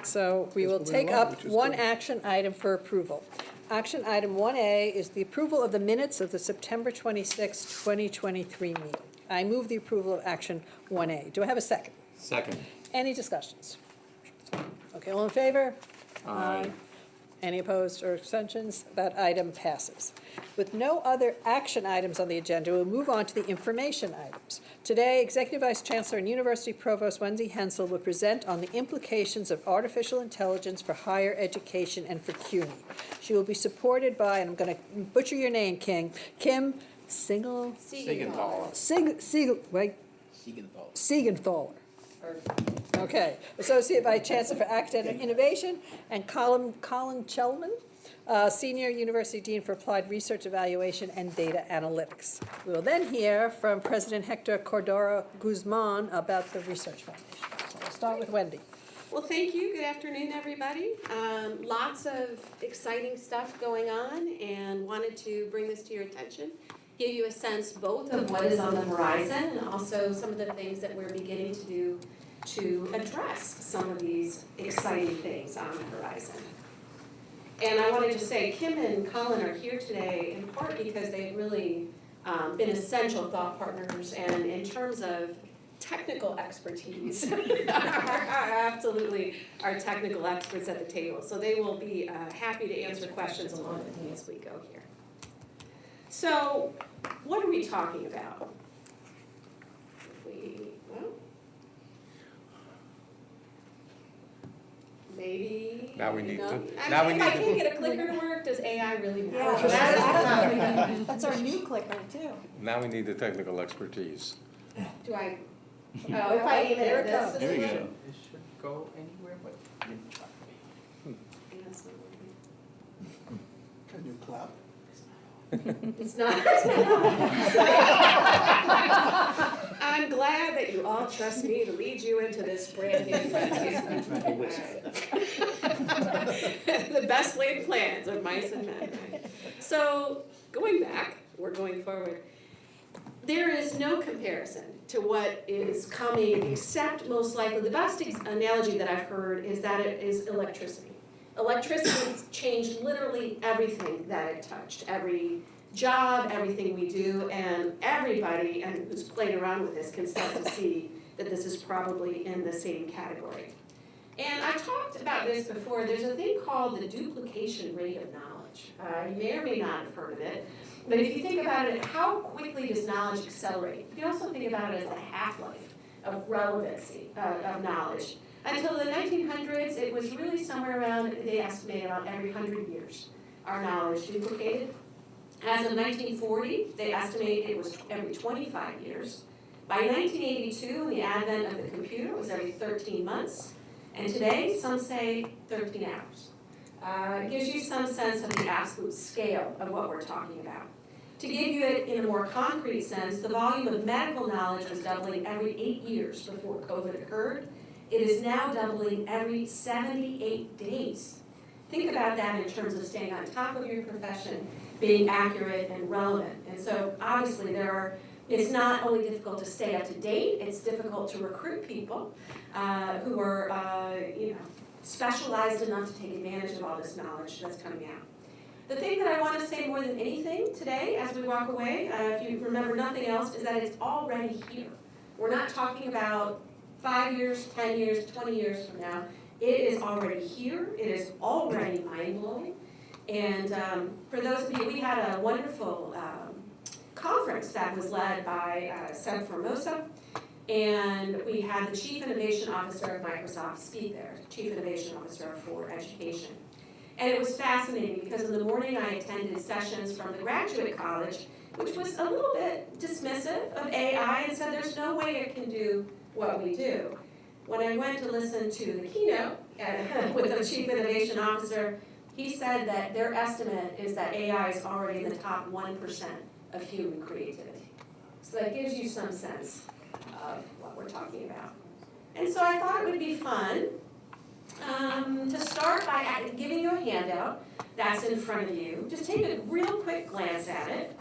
So we will take up one action item for approval. Action item 1A is the approval of the minutes of the September 26, 2023 meeting. I move the approval of action 1A. Do I have a second? Second. Any discussions? Okay, all in favor? Aye. Any opposed or abstentions? That item passes. With no other action items on the agenda, we'll move on to the information items. Today, Executive Vice Chancellor and University Provost Wendy Hensel will present on the implications of artificial intelligence for higher education and for CUNY. She will be supported by, and I'm going to butcher your name, Kim Siegenthaler. Okay, Associate Vice Chancellor for Academic Innovation, and Colin Chelman, Senior University Dean for Applied Research Evaluation and Data Analytics. We will then hear from President Hector Cordero Guzman about the Research Foundation. So we'll start with Wendy. Well, thank you. Good afternoon, everybody. Lots of exciting stuff going on, and wanted to bring this to your attention, give you a sense both of what is on the horizon and also some of the things that we're beginning to do to address some of these exciting things on the horizon. And I wanted to say, Kim and Colin are here today in part because they've really been essential thought partners, and in terms of technical expertise, are absolutely our technical experts at the table. So they will be happy to answer questions along with me as we go here. So what are we talking about? Maybe. Now we need to. If I can't get a clicker to work, does AI really matter? That's our new clicker too. Now we need the technical expertise. Do I? Oh, if I aim it at this. There you go. It should go anywhere but in front of me. Can you clap? It's not. I'm glad that you all trust me to lead you into this brand new frontier. The best laid plans of mice and men. Right? So going back, we're going forward. There is no comparison to what is coming, except most likely, the best analogy that I've heard is that it is electricity. Electricity changed literally everything that it touched, every job, everything we do, and everybody who's played around with this can start to see that this is probably in the same category. And I've talked about this before. There's a thing called the duplication rate of knowledge. You may or may not have heard of it, but if you think about it, how quickly does knowledge accelerate? You can also think about it as the half-life of relevancy of knowledge. Until the 1900s, it was really somewhere around, they estimate about every 100 years, our knowledge duplicated. As of 1940, they estimate it was every 25 years. By 1982, the advent of the computer was every 13 months. And today, some say 13 hours. It gives you some sense of the absolute scale of what we're talking about. To give you it in a more concrete sense, the volume of medical knowledge was doubling every 8 years before COVID occurred. It is now doubling every 78 days. Think about that in terms of staying on top of your profession, being accurate and relevant. And so obviously it's not only difficult to stay up to date, it's difficult to recruit people who are specialized enough to take advantage of all this knowledge that's coming out. The thing that I want to say more than anything today as we walk away, if you remember nothing else, is that it's already here. We're not talking about 5 years, 10 years, 20 years from now. It is already here. It is already mind-blowing. And for those of you, we had a wonderful conference that was led by Seb Formosa, and we had the Chief Innovation Officer of Microsoft speak there, Chief Innovation Officer for Education. And it was fascinating because in the morning I attended sessions from the graduate college, which was a little bit dismissive of AI and said there's no way it can do what we do. When I went to listen to the keynote with the Chief Innovation Officer, he said that their estimate is that AI is already in the top 1% of human creativity. So that gives you some sense of what we're talking about. And so I thought it would be fun to start by giving you a handout that's in front of you. Just take a real quick glance at it,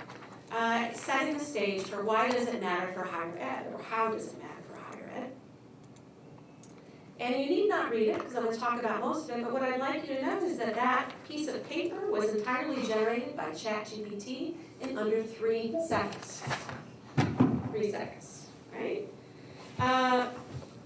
setting the stage for why does it matter for higher ed, or how does it matter for higher ed. And you need not read it, because I'm going to talk about most of it, but what I'd like you to know is that that piece of paper was entirely generated by ChatGPT in under 3 seconds. 3 seconds, right?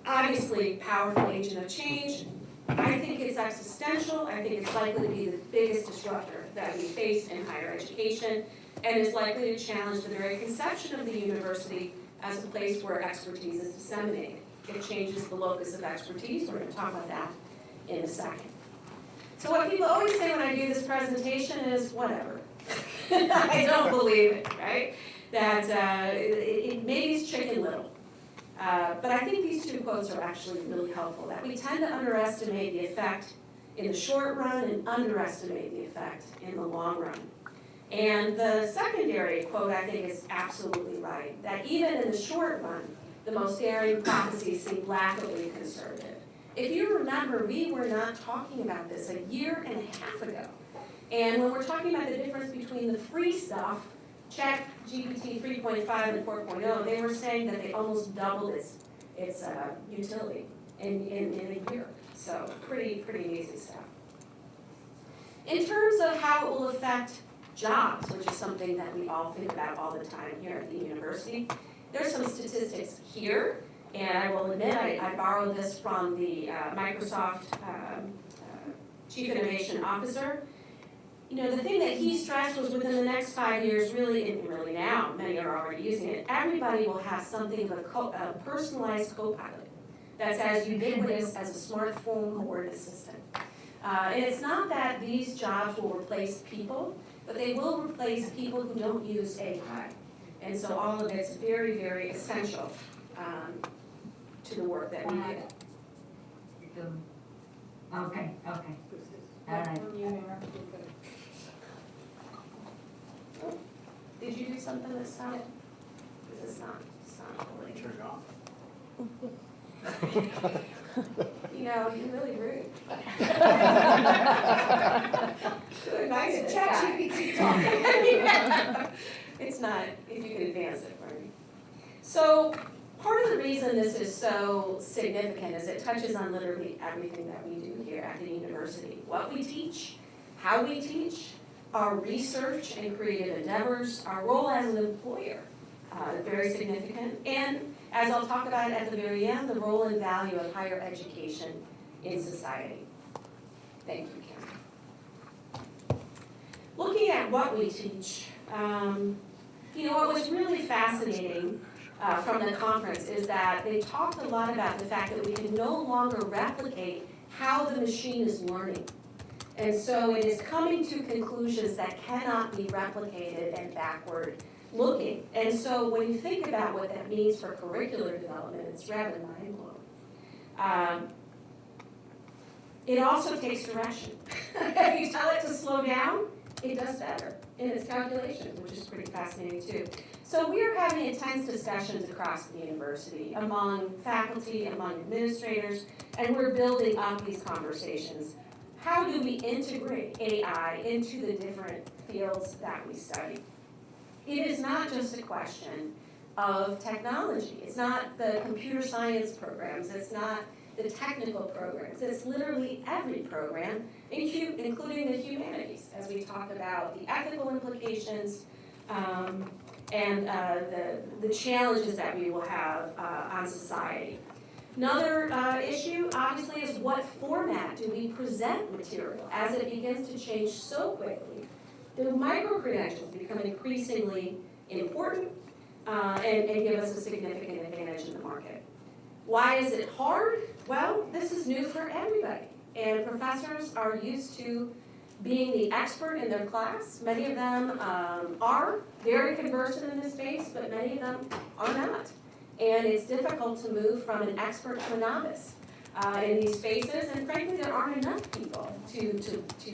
Obviously, powerful agent of change. I think it's existential. I think it's likely to be the biggest disruptor that we face in higher education, and is likely to challenge the very conception of the university as a place where expertise is disseminated. It changes the locus of expertise. We're going to talk about that in a second. So what people always say when I do this presentation is, whatever. I don't believe it, right? That maybe it's Chicken Little. But I think these 2 quotes are actually really helpful, that we tend to underestimate the effect in the short run and underestimate the effect in the long run. And the secondary quote, I think, is absolutely right, that even in the short run, the most daring prophecies seem laughably conservative. If you remember, we were not talking about this a year and a half ago. And when we're talking about the difference between the free stuff, ChatGPT 3.5 and 4.0, they were saying that they almost doubled its utility in a year. So pretty amazing stuff. In terms of how it will affect jobs, which is something that we all think about all the time here at the university, there's some statistics here, and I will admit I borrowed this from the Microsoft Chief Innovation Officer. You know, the thing that he stressed was within the next 5 years, really, and really now, many are already using it, everybody will have something of a personalized co-pilot that's as ubiquitous as a smartphone or an assistant. And it's not that these jobs will replace people, but they will replace people who don't use AI. And so all of it's very, very essential to the work that we do. Okay. All right. Did you do something this time? Because it's not really. Turn it off. You know, you're really rude. Nice ChatGPT talking. Yeah. It's not, if you can advance it for me. So part of the reason this is so significant is it touches on literally everything that we do here at the university. What we teach, how we teach, our research and creative endeavors, our role as an employer, very significant. And as I'll talk about at the very end, the role and value of higher education in society. Thank you, Karen. Looking at what we teach, you know, what was really fascinating from the conference is that they talked a lot about the fact that we can no longer replicate how the machine is learning. And so it is coming to conclusions that cannot be replicated and backward looking. And so when you think about what that means for curricular development, it's rather mind-blowing. It also takes direction. If you tell it to slow down, it does better in its calculations, which is pretty fascinating too. So we are having intense discussions across the university, among faculty, among administrators, and we're building up these conversations. How do we integrate AI into the different fields that we study? It is not just a question of technology. It's not the computer science programs. It's not the technical programs. It's literally every program, including the humanities, as we talk about the ethical implications and the challenges that we will have on society. Another issue, obviously, is what format do we present material as it begins to change so quickly? The micro-credentials become increasingly important and give us a significant advantage in the market. Why is it hard? Well, this is new for everybody, and professors are used to being the expert in their class. Many of them are very conversant in this space, but many of them are not. And it's difficult to move from an expert to a novice in these spaces, and frankly, there aren't enough people to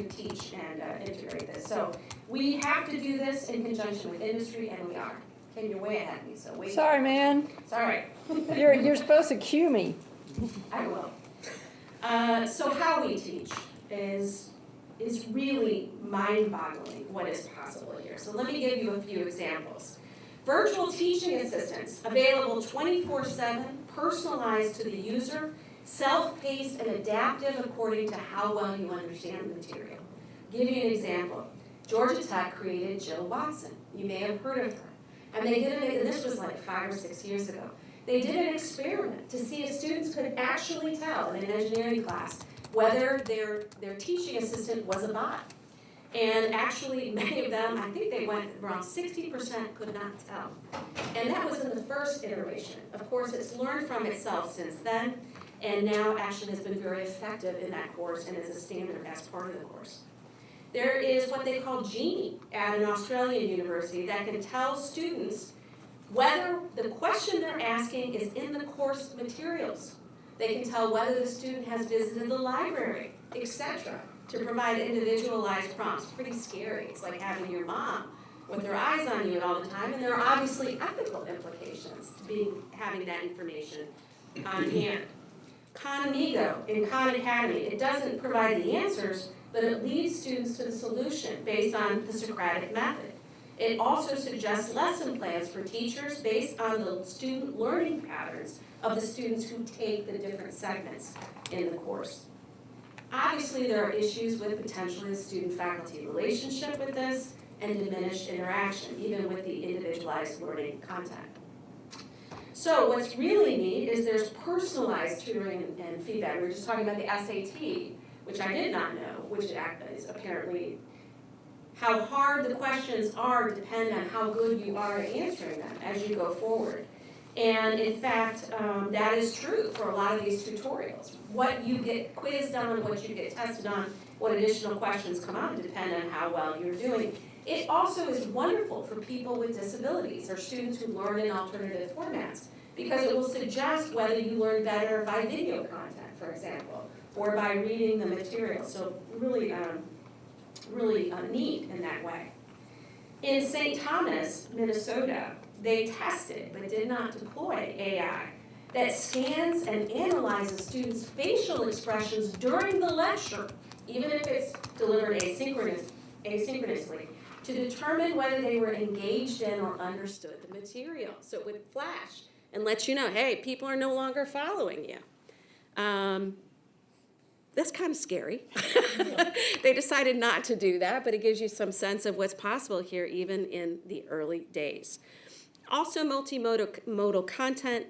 teach and integrate this. So we have to do this in conjunction with industry, and we are. Ken, you're way ahead of me, so wait. Sorry, man. Sorry. You're supposed to cue me. I will. So how we teach is really mind-boggling what is possible here. So let me give you a few examples. Virtual teaching assistants available 24/7, personalized to the user, self-paced and adaptive according to how well you understand the material. Give you an example. Georgia Tech created Jill Watson. You may have heard of her. And they did it, and this was like 5 or 6 years ago. They did an experiment to see if students could actually tell in an engineering class whether their teaching assistant was a bot. And actually, many of them, I think they went around 60% could not tell. And that was in the first iteration. Of course, it's learned from itself since then, and now actually has been very effective in that course and is a standard as part of the course. There is what they call Genie at an Australian university that can tell students whether the question they're asking is in the course materials. They can tell whether the student has visited the library, etc., to provide individualized prompts. Pretty scary. It's like having your mom with her eyes on you all the time, and there are obviously ethical implications to having that information on hand. Khan Amigo in Khan Academy, it doesn't provide the answers, but it leads students to the solution based on the Socratic method. It also suggests lesson plans for teachers based on the student learning patterns of the students who take the different segments in the course. Obviously, there are issues with potentially the student-faculty relationship with this and diminished interaction, even with the individualized learning content. So what's really neat is there's personalized tutoring and feedback. We were just talking about the SAT, which I did not know, which is apparently how hard the questions are depend on how good you are at answering them as you go forward. And in fact, that is true for a lot of these tutorials. What you get quizzed on, what you get tested on, what additional questions come out depend on how well you're doing. It also is wonderful for people with disabilities or students who learn in alternative formats, because it will suggest whether you learn better by video content, for example, or by reading the material. So really, really neat in that way. In St. Thomas, Minnesota, they tested but did not deploy AI that scans and analyzes students' facial expressions during the lecture, even if it's delivered asynchronously, to determine whether they were engaged in or understood the material. So it would flash and let you know, hey, people are no longer following you. That's kind of scary. They decided not to do that, but it gives you some sense of what's possible here even in the early days. Also multimodal content.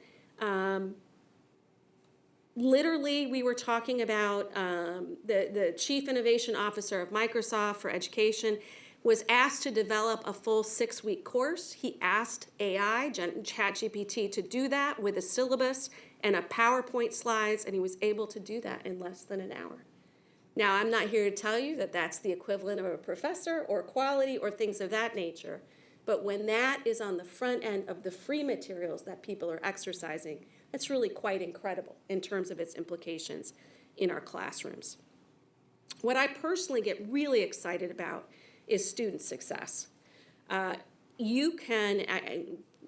Literally, we were talking about the Chief Innovation Officer of Microsoft for Education was asked to develop a full 6-week course. He asked AI, ChatGPT, to do that with a syllabus and a PowerPoint slides, and he was able to do that in less than an hour. Now, I'm not here to tell you that that's the equivalent of a professor or quality or things of that nature, but when that is on the front end of the free materials that people are exercising, that's really quite incredible in terms of its implications in our classrooms. What I personally get really excited about is student success. You can,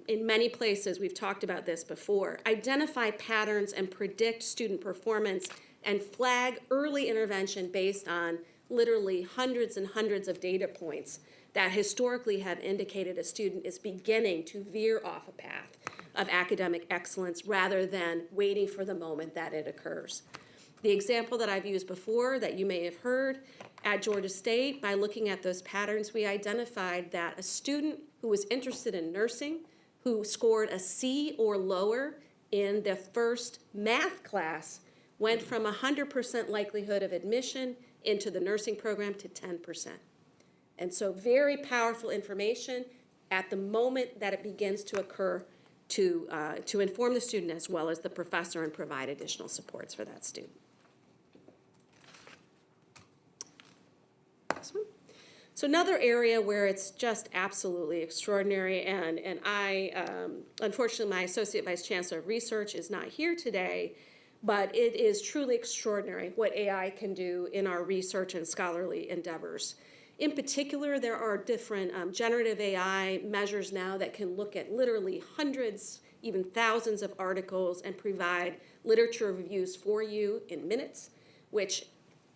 in many places, we've talked about this before, identify patterns and predict student performance and flag early intervention based on literally hundreds and hundreds of data points that historically have indicated a student is beginning to veer off a path of academic excellence rather than waiting for the moment that it occurs. The example that I've used before that you may have heard at Georgia State, by looking at those patterns, we identified that a student who was interested in nursing, who scored a C or lower in the first math class, went from 100% likelihood of admission into the nursing program to 10%. And so very powerful information at the moment that it begins to occur to inform the student as well as the professor and provide additional supports for that student. This one. So another area where it's just absolutely extraordinary, and I, unfortunately, my Associate Vice Chancellor of Research is not here today, but it is truly extraordinary what AI can do in our research and scholarly endeavors. In particular, there are different generative AI measures now that can look at literally hundreds, even thousands of articles and provide literature reviews for you in minutes, which,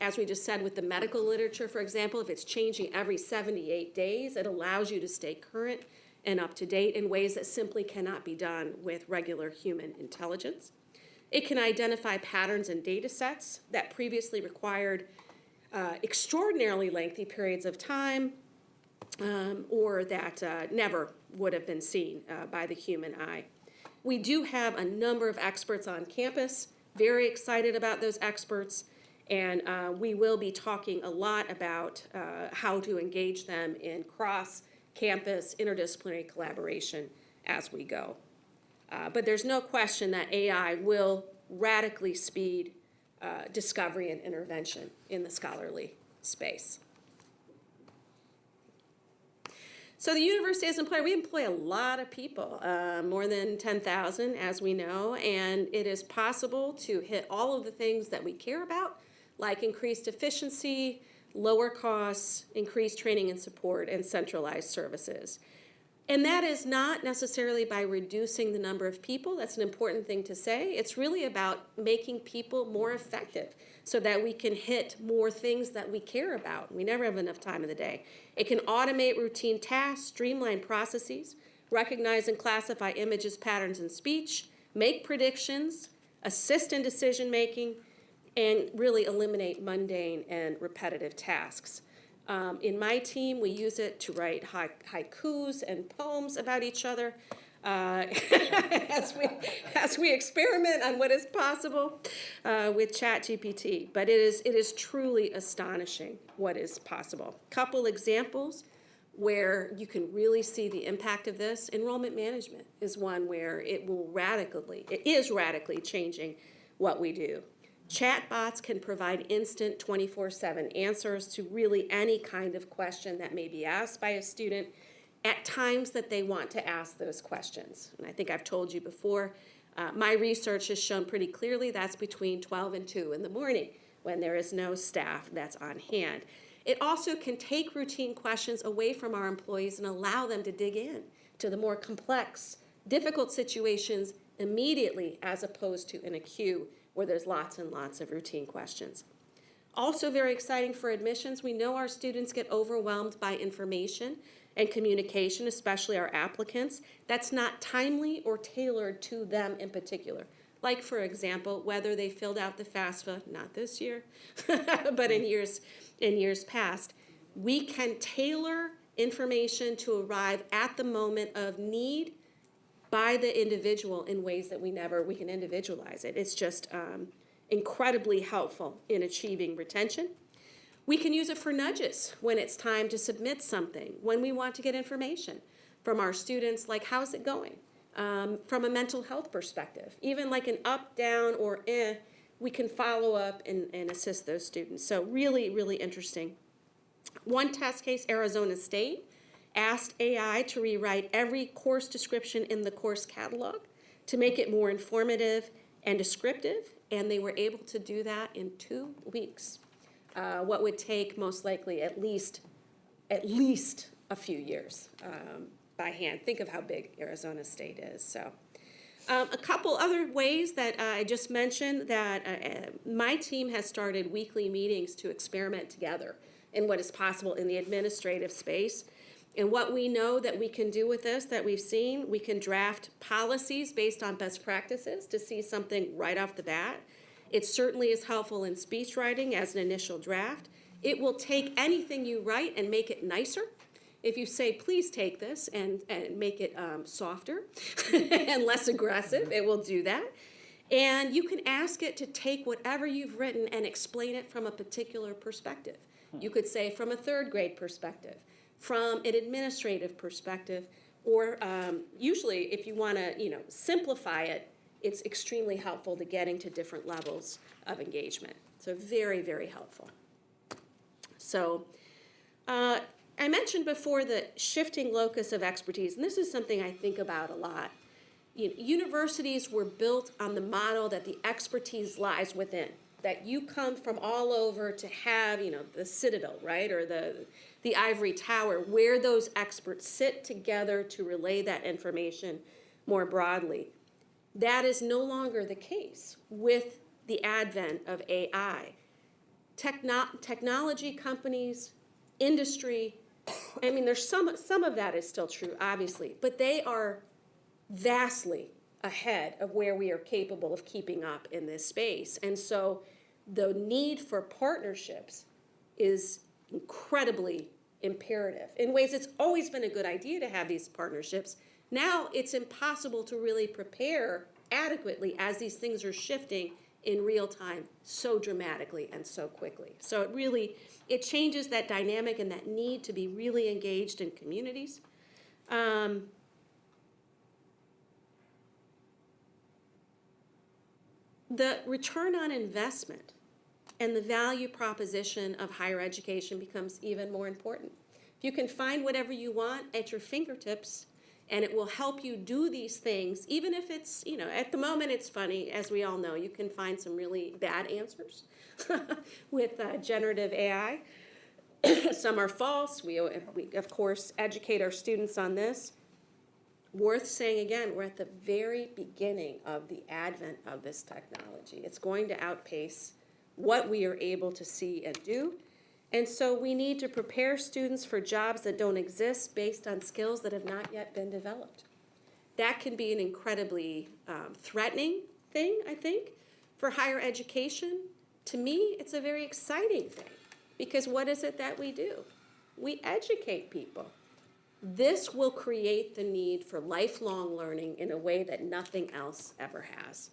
as we just said with the medical literature, for example, if it's changing every 78 days, it allows you to stay current and up to date in ways that simply cannot be done with regular human intelligence. It can identify patterns in data sets that previously required extraordinarily lengthy periods of time or that never would have been seen by the human eye. We do have a number of experts on campus, very excited about those experts, and we will be talking a lot about how to engage them in cross-campus interdisciplinary collaboration as we go. But there's no question that AI will radically speed discovery and intervention in the scholarly space. So the university as an employer, we employ a lot of people, more than 10,000 as we know, and it is possible to hit all of the things that we care about, like increased efficiency, lower costs, increased training and support, and centralized services. And that is not necessarily by reducing the number of people. That's an important thing to say. It's really about making people more effective so that we can hit more things that we care about. We never have enough time in the day. It can automate routine tasks, streamline processes, recognize and classify images, patterns, and speech, make predictions, assist in decision-making, and really eliminate mundane and repetitive tasks. In my team, we use it to write haikus and poems about each other as we experiment on what is possible with ChatGPT. But it is truly astonishing what is possible. Couple examples where you can really see the impact of this. Enrollment management is one where it is radically changing what we do. Chatbots can provide instant 24/7 answers to really any kind of question that may be asked by a student at times that they want to ask those questions. And I think I've told you before, my research has shown pretty clearly that's between 12 and 2 in the morning when there is no staff that's on hand. It also can take routine questions away from our employees and allow them to dig in to the more complex, difficult situations immediately as opposed to in a queue where there's lots and lots of routine questions. Also very exciting for admissions, we know our students get overwhelmed by information and communication, especially our applicants, that's not timely or tailored to them in particular. Like, for example, whether they filled out the FAFSA, not this year, but in years past. We can tailor information to arrive at the moment of need by the individual in ways that we can individualize it. It's just incredibly helpful in achieving retention. We can use it for nudges when it's time to submit something, when we want to get information from our students, like how's it going? From a mental health perspective, even like an up, down, or we can follow up and assist those students. So really, really interesting. One test case, Arizona State, asked AI to rewrite every course description in the course catalog to make it more informative and descriptive, and they were able to do that in 2 weeks. What would take most likely at least a few years by hand. Think of how big Arizona State is. So, a couple other ways that I just mentioned that my team has started weekly meetings to experiment together in what is possible in the administrative space. And what we know that we can do with this, that we've seen, we can draft policies based on best practices to see something right off the bat. It certainly is helpful in speech writing as an initial draft. It will take anything you write and make it nicer. If you say, please take this and make it softer and less aggressive, it will do that. And you can ask it to take whatever you've written and explain it from a particular perspective. You could say from a third grade perspective, from an administrative perspective, or usually if you want to simplify it, it's extremely helpful to getting to different levels of engagement. So very, very helpful. So I mentioned before the shifting locus of expertise, and this is something I think about a lot. Universities were built on the model that the expertise lies within, that you come from all over to have, the citadel, right, or the ivory tower, where those experts sit together to relay that information more broadly. That is no longer the case with the advent of AI. Technology companies, industry, there's some of that is still true, obviously, but they are vastly ahead of where we are capable of keeping up in this space. And so the need for partnerships is incredibly imperative. In ways, it's always been a good idea to have these partnerships. Now it's impossible to really prepare adequately as these things are shifting in real time so dramatically and so quickly. So it changes that dynamic and that need to be really engaged in communities. The return on investment and the value proposition of higher education becomes even more important. If you can find whatever you want at your fingertips, and it will help you do these things, even if it's, at the moment it's funny, as we all know, you can find some really bad answers with generative AI. Some are false. We, of course, educate our students on this. Worth saying again, we're at the very beginning of the advent of this technology. It's going to outpace what we are able to see and do. And so we need to prepare students for jobs that don't exist based on skills that have not yet been developed. That can be an incredibly threatening thing, I think, for higher education. To me, it's a very exciting thing, because what is it that we do? We educate people. This will create the need for lifelong learning in a way that nothing else ever has.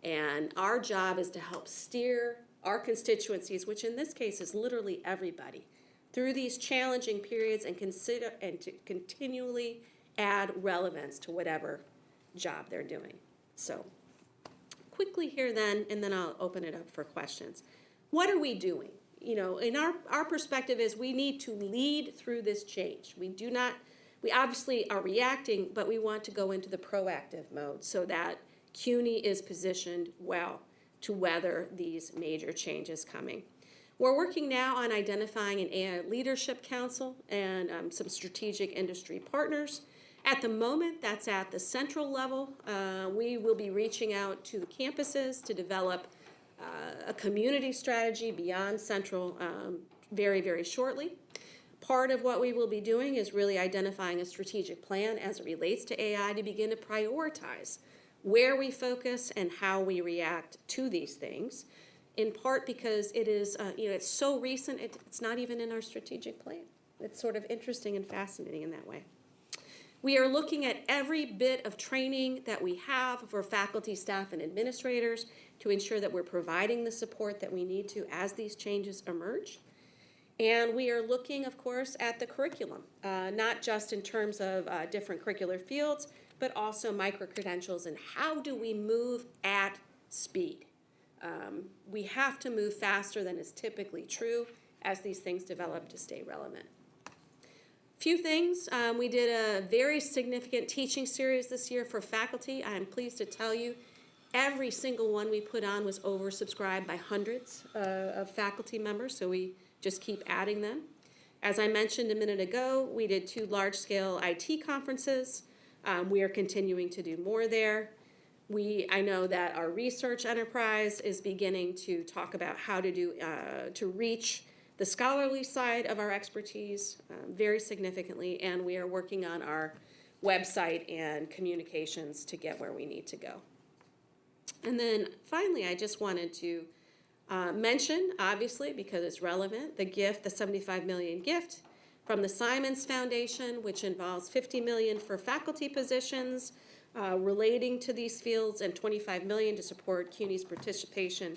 And our job is to help steer our constituencies, which in this case is literally everybody, through these challenging periods and to continually add relevance to whatever job they're doing. So quickly here then, and then I'll open it up for questions. What are we doing? In our perspective is we need to lead through this change. We obviously are reacting, but we want to go into the proactive mode so that CUNY is positioned well to weather these major changes coming. We're working now on identifying an AI leadership council and some strategic industry partners. At the moment, that's at the central level. We will be reaching out to the campuses to develop a community strategy beyond central very, very shortly. Part of what we will be doing is really identifying a strategic plan as it relates to AI to begin to prioritize where we focus and how we react to these things, in part because it is, it's so recent, it's not even in our strategic plan. It's sort of interesting and fascinating in that way. We are looking at every bit of training that we have for faculty, staff, and administrators to ensure that we're providing the support that we need to as these changes emerge. And we are looking, of course, at the curriculum, not just in terms of different curricular fields, but also micro-credentials and how do we move at speed. We have to move faster than is typically true as these things develop to stay relevant. Few things. We did a very significant teaching series this year for faculty. I'm pleased to tell you every single one we put on was oversubscribed by hundreds of faculty members, so we just keep adding them. As I mentioned a minute ago, we did 2 large-scale IT conferences. We are continuing to do more there. I know that our research enterprise is beginning to talk about how to do to reach the scholarly side of our expertise very significantly, and we are working on our website and communications to get where we need to go. And then finally, I just wanted to mention, obviously, because it's relevant, the $75 million gift from the Simons Foundation, which involves $50 million for faculty positions relating to these fields and $25 million to support CUNY's participation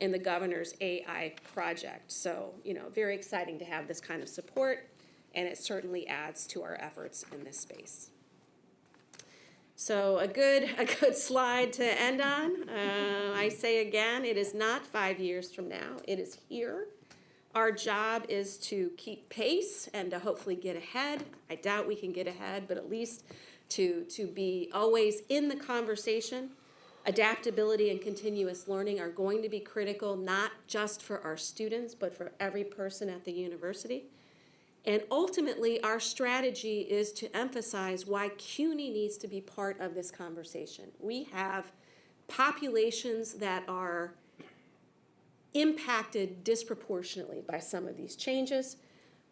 in the governor's AI project. So, very exciting to have this kind of support, and it certainly adds to our efforts in this space. So a good slide to end on. I say again, it is not 5 years from now. It is here. Our job is to keep pace and to hopefully get ahead. I doubt we can get ahead, but at least to be always in the conversation. Adaptability and continuous learning are going to be critical, not just for our students, but for every person at the university. And ultimately, our strategy is to emphasize why CUNY needs to be part of this conversation. We have populations that are impacted disproportionately by some of these changes.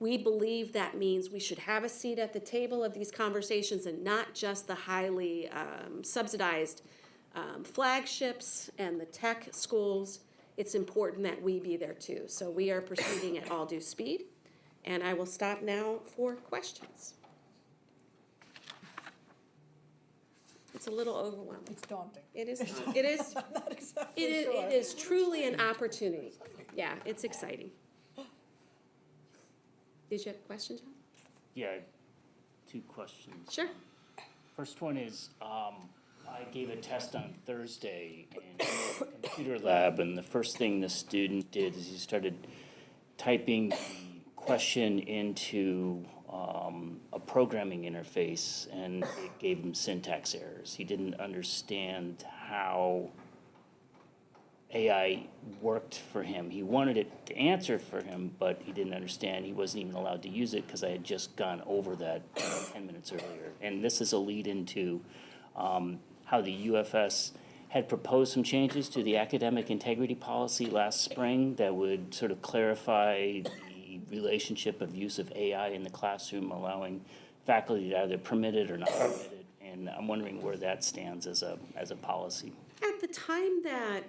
We believe that means we should have a seat at the table of these conversations and not just the highly subsidized flagships and the tech schools. It's important that we be there too. So we are proceeding at all due speed, and I will stop now for questions. It's a little overwhelming. It's daunting. It is, it is, I'm not exactly it is truly an opportunity. Yeah, it's exciting. Did you have a question, John? Yeah, two questions. Sure. First one is, I gave a test on Thursday in a computer lab, and the first thing the student did is he started typing the question into a programming interface, and it gave him syntax errors. He didn't understand how AI worked for him. He wanted it to answer for him, but he didn't understand. He wasn't even allowed to use it because I had just gone over that 10 minutes earlier. And this is a lead into how the UFS had proposed some changes to the academic integrity policy last spring that would sort of clarify the relationship of use of AI in the classroom, allowing faculty to either permit it or not permit it. And I'm wondering where that stands as a policy. At the time that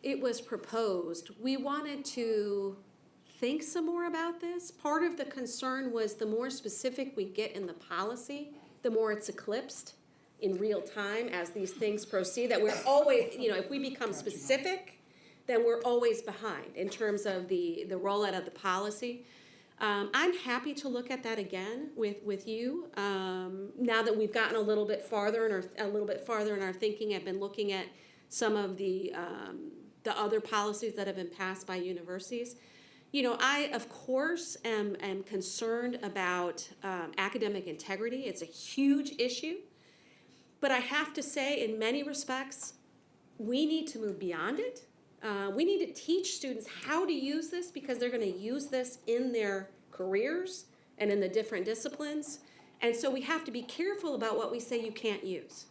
it was proposed, we wanted to think some more about this. Part of the concern was the more specific we get in the policy, the more it's eclipsed in real time as these things proceed, that we're always, if we become specific, then we're always behind in terms of the rollout of the policy. I'm happy to look at that again with you. Now that we've gotten a little bit farther in our thinking, I've been looking at some of the other policies that have been passed by universities. I, of course, am concerned about academic integrity. It's a huge issue. But I have to say, in many respects, we need to move beyond it. We need to teach students how to use this because they're going to use this in their careers and in the different disciplines. And so we have to be careful about what we say you can't use.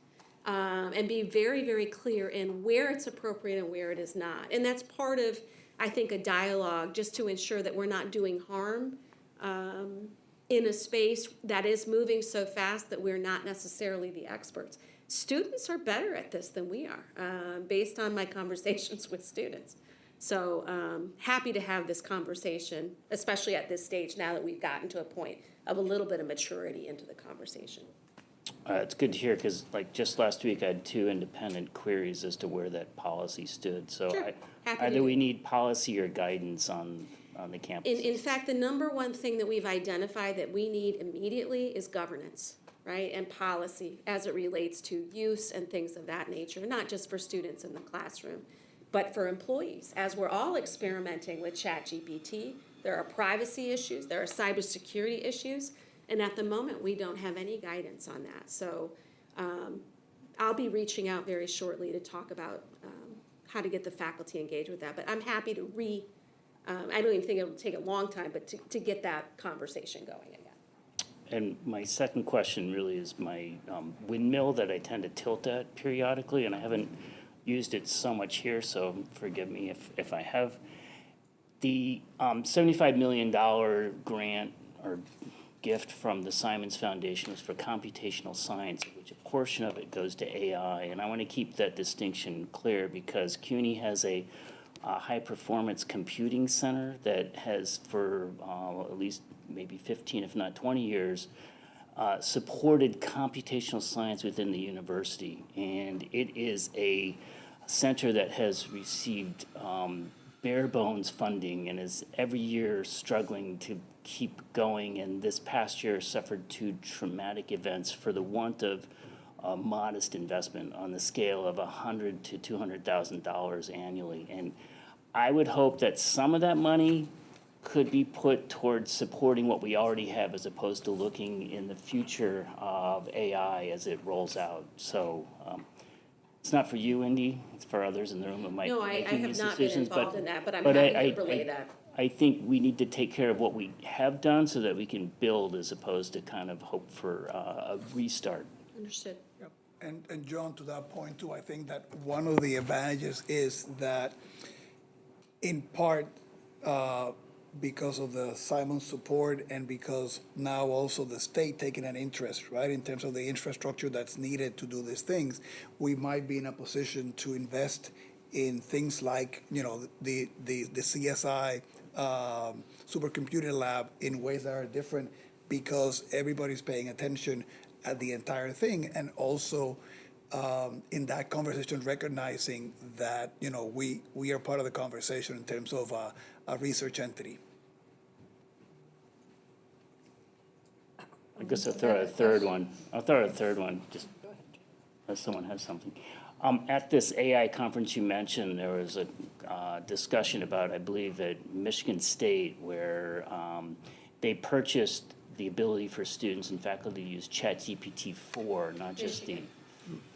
And be very, very clear in where it's appropriate and where it is not. And that's part of, I think, a dialogue just to ensure that we're not doing harm in a space that is moving so fast that we're not necessarily the experts. Students are better at this than we are, based on my conversations with students. So happy to have this conversation, especially at this stage now that we've gotten to a point of a little bit of maturity into the conversation. It's good to hear because, like, just last week I had 2 independent queries as to where that policy stood. So Sure. Happy to either do we it. need policy or guidance on the campus. In fact, the number one thing that we've identified that we need immediately is governance, right? And policy as it relates to use and things of that nature, not just for students in the classroom, but for employees. As we're all experimenting with ChatGPT, there are privacy issues, there are cybersecurity issues, and at the moment, we don't have any guidance on that. So I'll be reaching out very shortly to talk about how to get the faculty engaged with that. But I'm happy to I don't even think it'll take a long time, but to get that conversation going again. And my second question really is my windmill that I tend to tilt at periodically, and I haven't used it so much here, so forgive me if I have. The $75 million grant or gift from the Simons Foundation was for computational science, which a portion of it goes to AI. And I want to keep that distinction clear because CUNY has a high-performance computing center that has for at least maybe 15, if not 20 years, supported computational science within the university. And it is a center that has received bare bones funding and is every year struggling to keep going, and this past year suffered 2 traumatic events for the want of modest investment on the scale of $100,000 to $200,000 annually. And I would hope that some of that money could be put towards supporting what we already have as opposed to looking in the future of AI as it rolls out. So it's not for you, Indy, it's for others in the room who might No, be I making have these not been decisions. involved in that, but I'm happy to relay that. I think we need to take care of what we have done so that we can build as opposed to kind of hope for a restart. Understood. Yep. And John, to that point too, I think that one of the advantages is that in part, because of the Simon support and because now also the state taking an interest, right, in terms of the infrastructure that's needed to do these things, we might be in a position to invest in things like, the CSI supercomputing lab in ways that are different because everybody's paying attention at the entire thing, and also in that conversation recognizing that we are part of the conversation in terms of a research entity. I guess I'll throw out a third one. I'll throw out a third one, just unless someone has something. At this AI conference you mentioned, there was a discussion about, I believe, at Michigan State, where they purchased the ability for students and faculty to use ChatGPT 4, not just the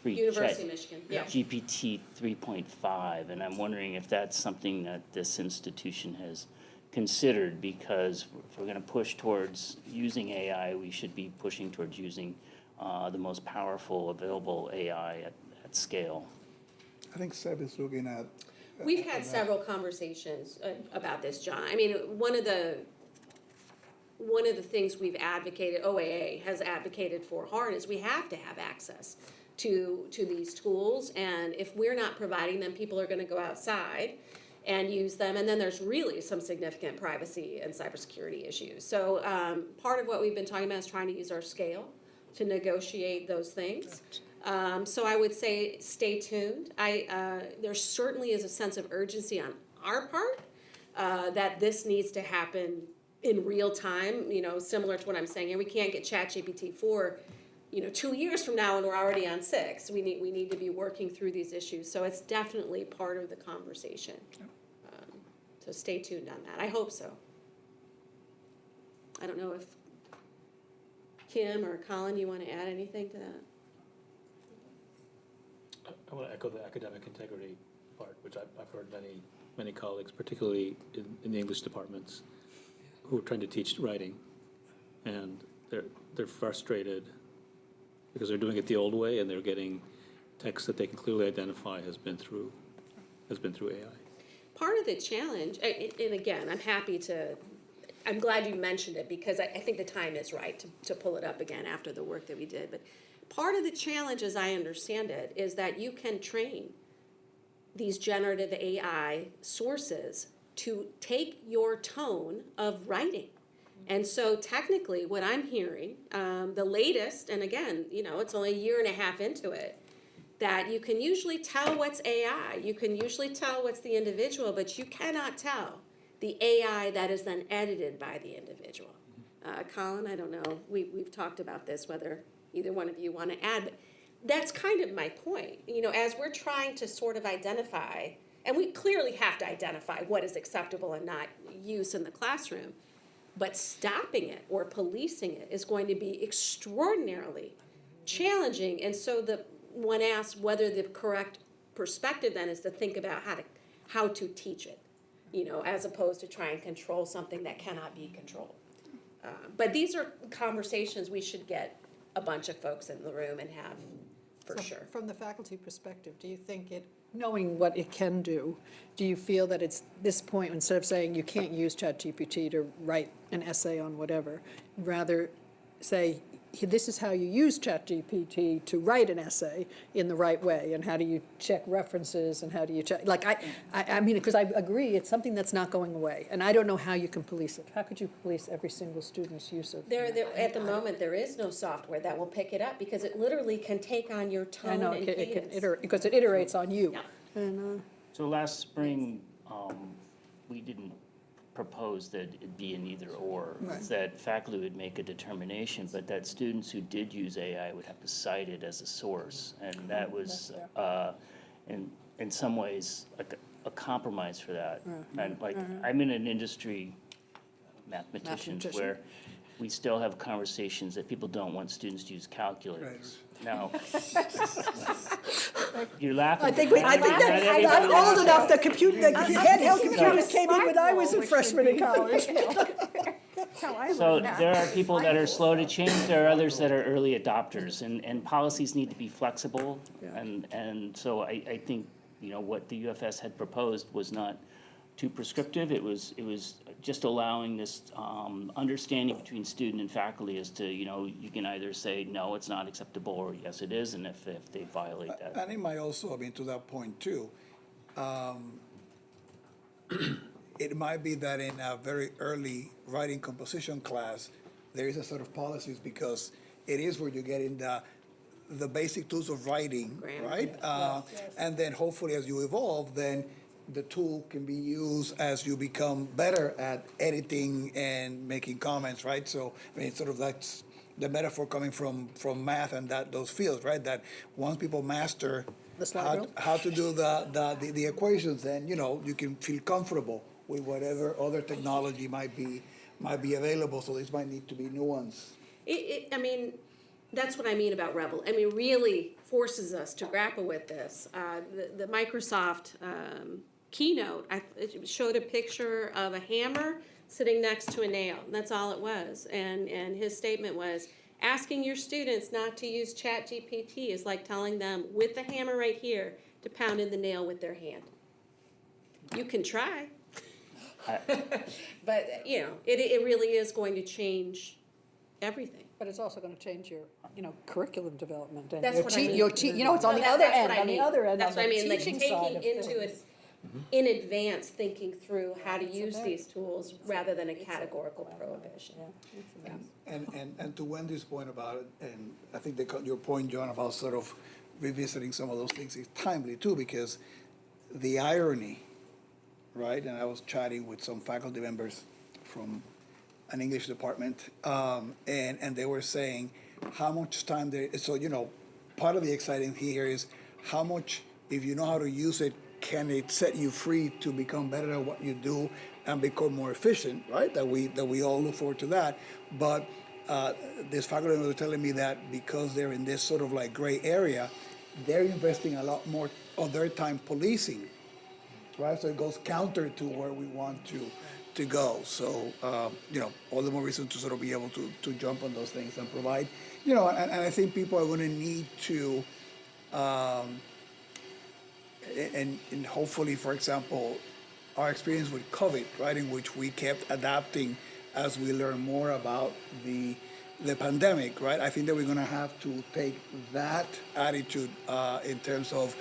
free University of Michigan, yeah. GPT 3.5, and I'm wondering if that's something that this institution has considered, because if we're going to push towards using AI, we should be pushing towards using the most powerful available AI at scale. I think Seb is looking at. We've had several conversations about this, John. I mean, one of the things we've advocated, OAA has advocated for hard, is we have to have access to these tools, and if we're not providing them, people are going to go outside and use them, and then there's really some significant privacy and cybersecurity issues. So part of what we've been talking about is trying to use our scale to negotiate those things. So I would say stay tuned. There certainly is a sense of urgency on our part that this needs to happen in real time, similar to what I'm saying here. We can't get ChatGPT 4, 2 years from now and we're already on 6. We need to be working through these issues. So it's definitely part of the conversation. So stay tuned on that. I hope so. I don't know if Kim or Colin, you want to add anything to that? I want to echo the academic integrity part, which I've heard many colleagues, particularly in the English departments, who are trying to teach writing, and they're frustrated because they're doing it the old way, and they're getting text that they can clearly identify has been through AI. Part of the challenge, and again, I'm glad you mentioned it, because I think the time is right to pull it up again after the work that we did. But part of the challenge, as I understand it, is that you can train these generative AI sources to take your tone of writing. And so technically what I'm hearing, the latest, and again, it's only a year and a half into it, that you can usually tell what's AI, you can usually tell what's the individual, but you cannot tell the AI that is then edited by the individual. Colin, I don't know, we've talked about this, whether either one of you want to add, but that's kind of my point. As we're trying to sort of identify, and we clearly have to identify what is acceptable and not use in the classroom, but stopping it or policing it is going to be extraordinarily challenging. And so one asks whether the correct perspective then is to think about how to teach it, as opposed to try and control something that cannot be controlled. But these are conversations we should get a bunch of folks in the room and have, for sure. From the faculty perspective, do you think knowing what it can do, do you feel that it's this point, instead of saying you can't use ChatGPT to write an essay on whatever, rather say, this is how you use ChatGPT to write an essay in the right way, and how do you check references, and how do you check, I mean, because I agree, it's something that's not going away, and I don't know how you can police it. How could you police every single student's use of it? At the moment, there is no software that will pick it up, because it literally can take on your tone I know, and it can cadence. because it iterates on you. Yeah. And, So last spring, we didn't propose that it be an either or, that faculty would make a determination, but that students who did use AI would have to cite it as a source. And that was, in some ways, like a compromise for that. And I'm in an industry, mathematicians, where we still have conversations that people don't want students to use calculators. Now, you're laughing. I think that I'm old enough, the handheld computers came in when I was a freshman in college. So there are people that are slow to change, there are others that are early adopters, and policies need to be flexible. And so I think, what the UFS had proposed was not too prescriptive. It was just allowing this understanding between student and faculty as to, you know, you can either say, no, it's not acceptable, or yes, it is, and if they violate that. And it might also, I mean, to that point too, it might be that in a very early writing composition class, there is a sort of policies because it is where you get in the basic tools of writing, Grammar. right? And then hopefully as you evolve, then the tool can be used as you become better at editing and making comments, right? So, I mean, it's sort of that's the metaphor coming from math and those fields, right? That once people master The slide rule? how to do the equations, then, you know, you can feel comfortable with whatever other technology might be available, so this might need to be nuanced. I mean, that's what I mean about Rebel. I mean, really forces us to grapple with this. The Microsoft keynote, it showed a picture of a hammer sitting next to a nail, and that's all it was. And his statement was, asking your students not to use ChatGPT is like telling them with the hammer right here to pound in the nail with their hand. You can try. But, you know, it really is going to change everything. But it's also gonna change your, you know, curriculum development and That's your what I mean. you know, it's on No, the other that's end, what I on the mean. other end, on That's the what I mean, like teaching side taking of into things. it in advance, thinking through how to use these tools rather than a categorical prohibition. And to Wendy's point about it, and I think your point, John, about sort of revisiting some of those things is timely too, because the irony, right? And I was chatting with some faculty members from an English department, and they were saying how much time so, you know, part of the exciting here is how much, if you know how to use it, can it set you free to become better at what you do and become more efficient, right? That we all look forward to that. But this faculty was telling me that because they're in this sort of like gray area, they're investing a lot more of their time policing, right? So it goes counter to where we want to go. So, you know, all the more reason to sort of be able to jump on those things and provide, you know, and I think people are going to need to, and hopefully, for example, our experience with COVID, right, in which we kept adapting as we learn more about the pandemic, right? I think that we're going to have to take that attitude in terms of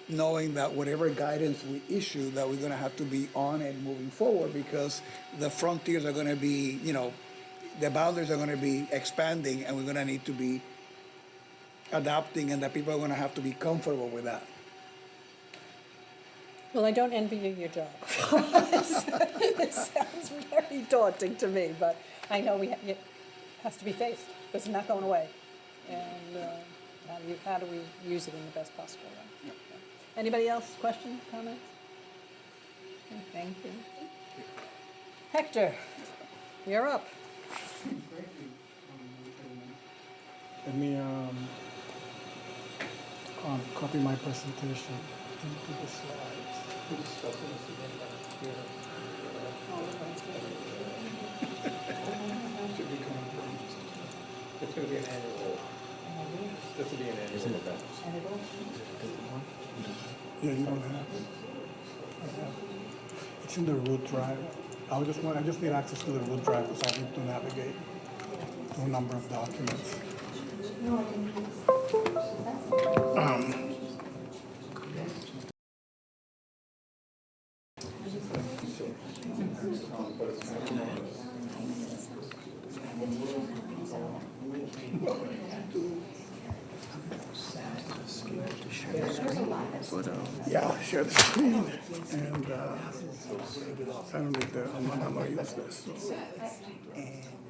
knowing that whatever guidance we issue, that we're going to have to be on it moving forward, because the frontiers are going to be, you know, the boundaries are going to be expanding, and we're going to need to be adapting, and that people are going to have to be comfortable with that. Well, I don't envy you your job. It sounds very daunting to me, but I know it has to be faced. It's not going away. And how do we use it in the best possible way? Yep. Anybody else, questions, comments? Okay, thank you. Hector, you're up. Let me copy my presentation into the slides. We'll discuss it again last year. Should be coming through. It's going to be an annual, this will be an annual event. Yeah, you don't have it? I have it. It's in the root drive. I just need access to the root drive because I need to navigate through a number of documents. Yeah, I'll share the screen, and I don't need that. I'm not gonna use this. So.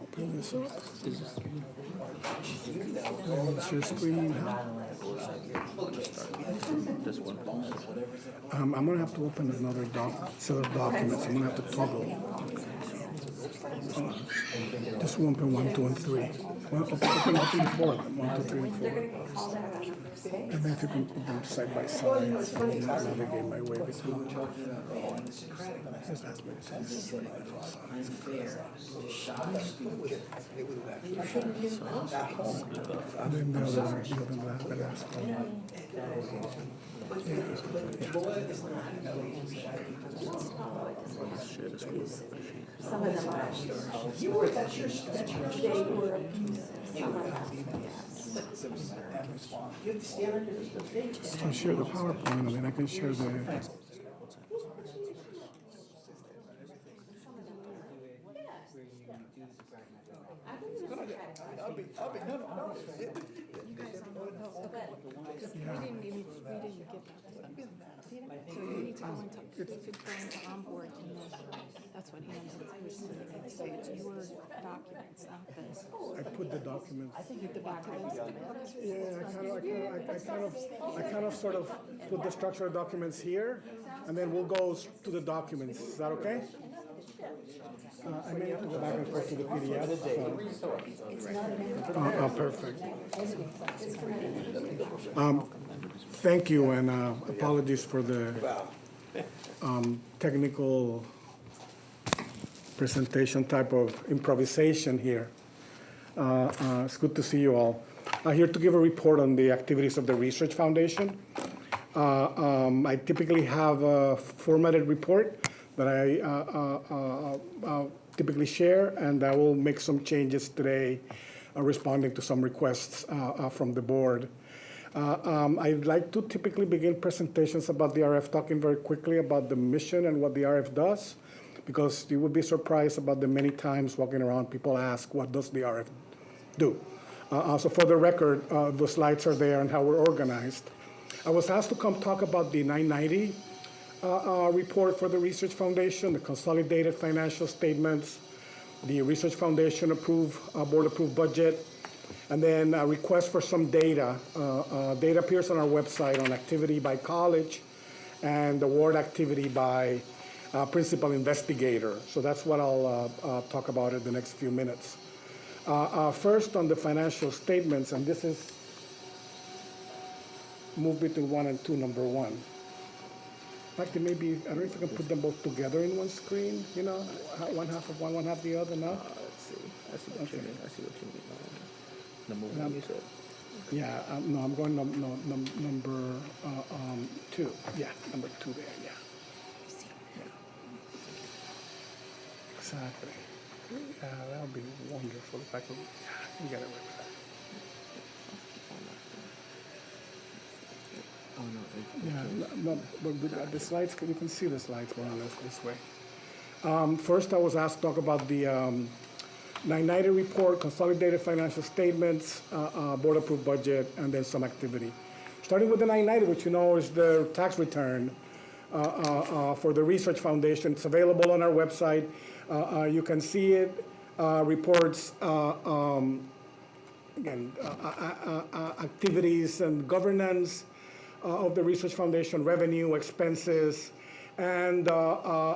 Open this up. Share screen. I'm gonna have to open another set of documents. I'm gonna have to toggle. Just open 1, 2, and 3. Well, open 4 of them, 1, 2, 3, and 4. And then if you can put them side by side, so you can navigate my way between them. Just ask me to say this. And then the other last one. Some of them are. They were abusive, some of them, yes. I'll share the PowerPoint, and then I can share the. So you need to go into, you could go into onboard and then, that's what Ian was saying, so it's your documents, not this. I put the documents. The documents. Yeah, I kind of sort of put the structured documents here, and then we'll go to the documents. Is that okay? I may have to go back and forth to the PDF. Perfect. Thank you, and apologies for the technical presentation type of improvisation here. It's good to see you all. Here to give a report on the activities of the Research Foundation. I typically have a formatted report that I typically share, and I will make some changes today responding to some requests from the board. I'd like to typically begin presentations about the RF talking very quickly about the mission and what the RF does, because you would be surprised about the many times walking around people ask, what does the RF do? So for the record, the slides are there and how we're organized. I was asked to come talk about the 990 report for the Research Foundation, the consolidated financial statements, the Research Foundation board approved budget, and then a request for some data. Data appears on our website on activity by college and award activity by principal investigator. So that's what I'll talk about in the next few minutes. First on the financial statements, and this is move between 1 and 2, number 1. In fact, maybe, I don't know if I can put them both together in one screen, you know, one half of one, one half the other, no? Let's see. I see what you mean. Number 1, you said? Yeah, no, I'm going number 2. Yeah, number 2 there, yeah. Exactly. Yeah, that would be wonderful if I could, I can get it right back. Oh, no. Yeah, but the slides, you can see the slides more or less this way. First, I was asked to talk about the 990 report, consolidated financial statements, board approved budget, and then some activity. Starting with the 990, which you know is the tax return for the Research Foundation. It's available on our website. You can see it, reports, again, activities and governance of the Research Foundation, revenue, expenses, and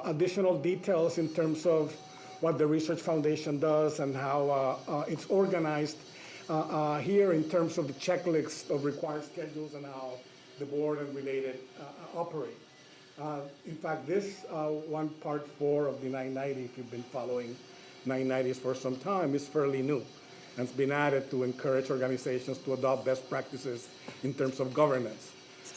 additional details in terms of what the Research Foundation does and how it's organized here in terms of the checklist of required schedules and how the board and related operate. In fact, this one part 4 of the 990, if you've been following 990s for some time, is fairly new. And it's been added to encourage organizations to adopt best practices in terms of governance.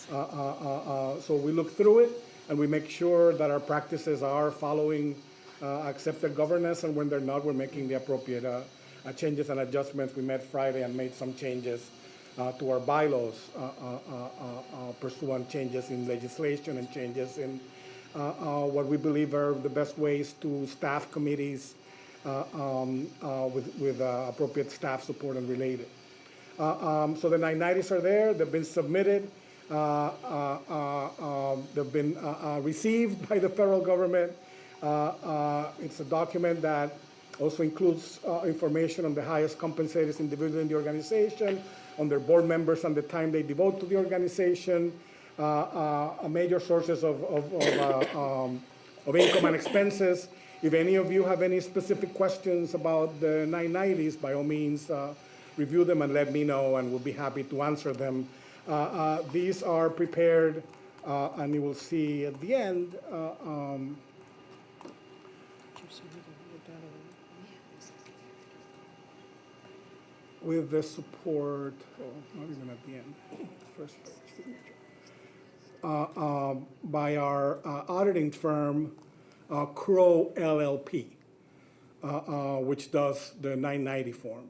So we look through it and we make sure that our practices are following accepted governance, and when they're not, we're making the appropriate changes and adjustments. We met Friday and made some changes to our bylaws, pursuant changes in legislation and changes in what we believe are the best ways to staff committees with appropriate staff support and related. So the 990s are there. They've been submitted. They've been received by the federal government. It's a document that also includes information on the highest compensated individuals in the organization, on their board members and the time they devote to the organization, major sources of income and expenses, If any of you have any specific questions about the 990s, by all means, review them and let me know, and we'll be happy to answer them. These are prepared, and you will see at the end, with the support, not even at the end, first page signature, by our auditing firm, Crow LLP, which does the 990 form.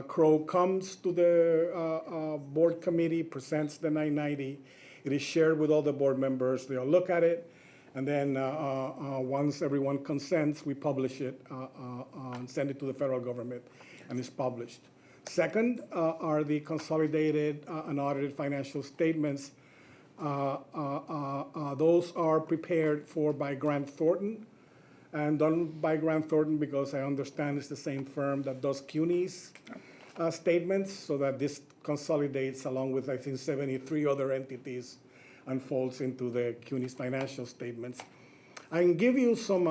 Crow comes to the board committee, presents the 990. It is shared with all the board members. They'll look at it, and then once everyone consents, we publish it and send it to the federal government, and it's published. Second are the consolidated and audited financial statements. Those are prepared for by Grant Thornton, and done by Grant Thornton because I understand it's the same firm that does CUNY's statements, so that this consolidates along with, I think, 73 other entities and folds into the CUNY's financial statements. I can give you some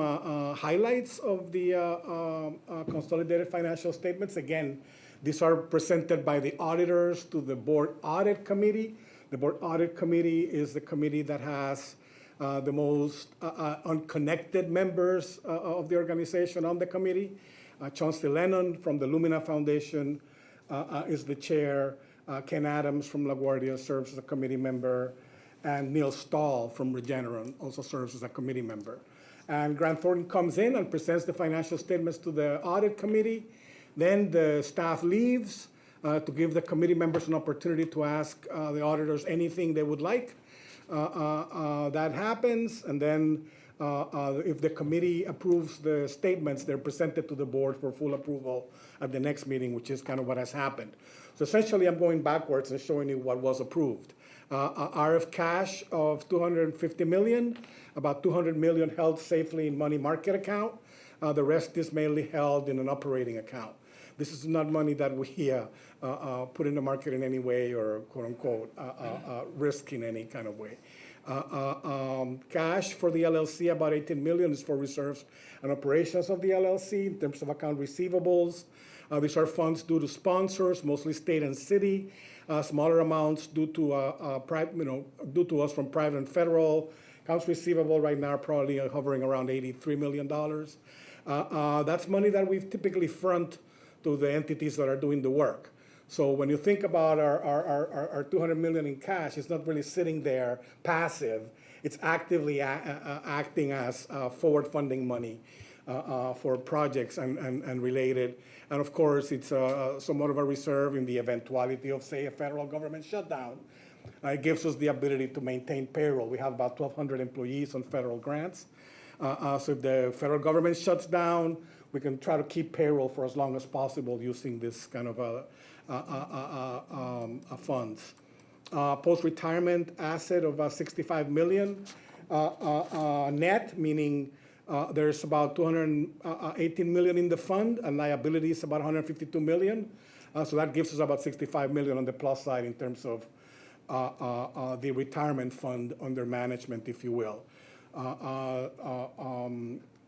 highlights of the consolidated financial statements. Again, these are presented by the auditors to the Board Audit Committee. The Board Audit Committee is the committee that has the most unconnected members of the organization on the committee. Chauncey Lennon from the Lumina Foundation is the chair. Ken Adams from LaGuardia serves as a committee member. And Neil Stahl from Regeneron also serves as a committee member. And Grant Thornton comes in and presents the financial statements to the audit committee. Then the staff leaves to give the committee members an opportunity to ask the auditors anything they would like. That happens, and then if the committee approves the statements, they're presented to the board for full approval at the next meeting, which is kind of what has happened. So essentially, I'm going backwards and showing you what was approved. RF cash of $250 million, about $200 million held safely in money market account. The rest is mainly held in an operating account. This is not money that we put in the market in any way or quote unquote risk in any kind of way. Cash for the LLC, about $18 million, is for reserves and operations of the LLC in terms of account receivables. These are funds due to sponsors, mostly state and city. Smaller amounts due to due to us from private and federal. Accounts receivable right now are probably hovering around $83 million. That's money that we typically front to the entities that are doing the work. So when you think about our $200 million in cash, it's not really sitting there passive. It's actively acting as forward funding money for projects and related. And of course, it's somewhat of a reserve in the eventuality of, say, a federal government shutdown. It gives us the ability to maintain payroll. We have about 1,200 employees on federal grants. So if the federal government shuts down, we can try to keep payroll for as long as possible using this kind of funds. Post-retirement asset of $65 million net, meaning there's about $218 million in the fund, and liabilities about $152 million. So that gives us about $65 million on the plus side in terms of the retirement fund under management, if you will.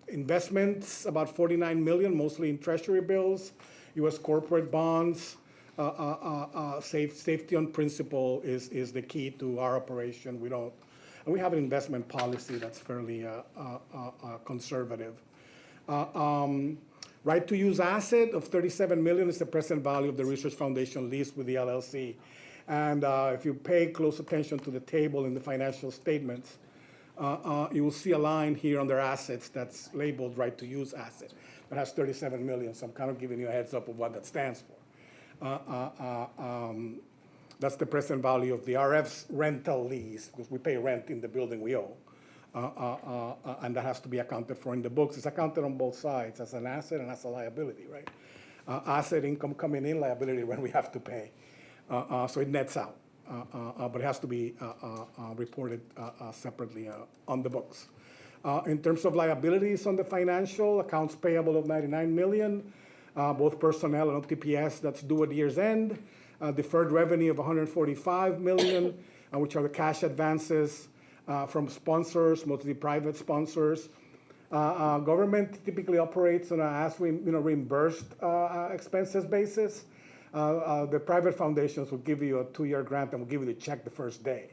Investments, about $49 million, mostly in treasury bills, U.S. corporate bonds. Safety on principle is the key to our operation. We have an investment policy that's fairly conservative. Right to use asset of $37 million is the present value of the Research Foundation lease with the LLC. And if you pay close attention to the table in the financial statements, you will see a line here under assets that's labeled right to use asset. That has $37 million, so I'm kind of giving you a heads up of what that stands for. That's the present value of the RF's rental lease, because we pay rent in the building we own. And that has to be accounted for in the books. It's accounted on both sides, as an asset and as a liability, right? Asset income coming in, liability when we have to pay. So it nets out. But it has to be reported separately on the books. In terms of liabilities on the financial, accounts payable of $99 million, both personnel and OTPS, that's due at year's end. Deferred revenue of $145 million, which are the cash advances from sponsors, mostly private sponsors. Government typically operates on a reimbursed expenses basis. The private foundations will give you a 2-year grant and will give you the check the first day.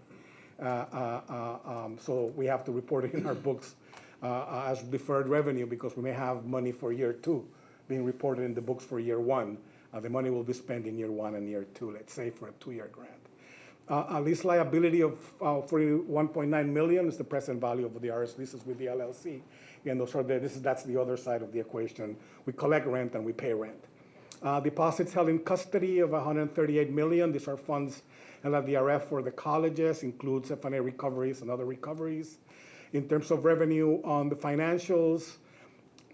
So we have to report it in our books as deferred revenue because we may have money for year 2 being reported in the books for year 1. The money will be spent in year 1 and year 2, let's say, for a 2-year grant. Lease liability of $41.9 million is the present value of the RS leases with the LLC. And that's the other side of the equation. We collect rent and we pay rent. Deposits held in custody of $138 million. These are funds held at the RF for the colleges, includes F&A recoveries and other recoveries. In terms of revenue on the financials,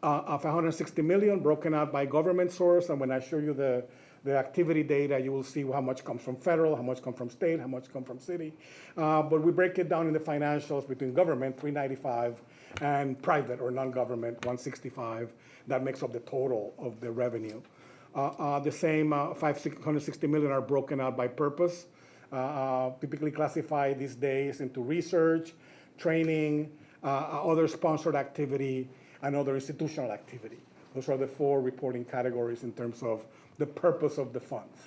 of $160 million broken out by government source. And when I show you the activity data, you will see how much comes from federal, how much comes from state, how much comes from city. But we break it down in the financials between government, $395, and private or non-government, $165. That makes up the total of the revenue. The same $560 million are broken out by purpose, typically classified these days into research, training, other sponsored activity, and other institutional activity. Those are the 4 reporting categories in terms of the purpose of the funds.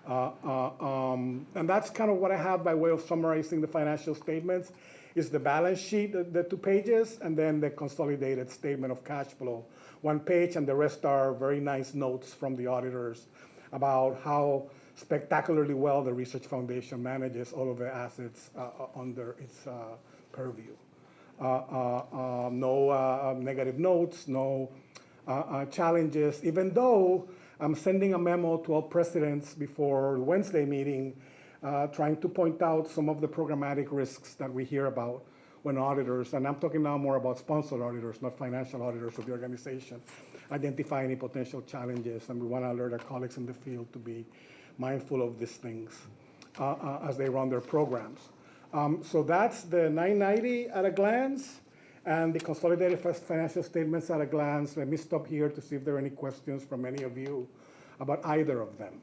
And that's kind of what I have by way of summarizing the financial statements. Is the balance sheet, the 2 pages, and then the consolidated statement of cash flow, 1 page, and the rest are very nice notes from the auditors about how spectacularly well the Research Foundation manages all of the assets under its purview. No negative notes, no challenges, even though I'm sending a memo to all presidents before the Wednesday meeting trying to point out some of the programmatic risks that we hear about when auditors, and I'm talking now more about sponsored auditors, not financial auditors of the organization, identify any potential challenges, and we want to alert our colleagues in the field to be mindful of these things as they run their programs. So that's the 990 at a glance, and the consolidated financial statements at a glance. Let me stop here to see if there are any questions from any of you about either of them.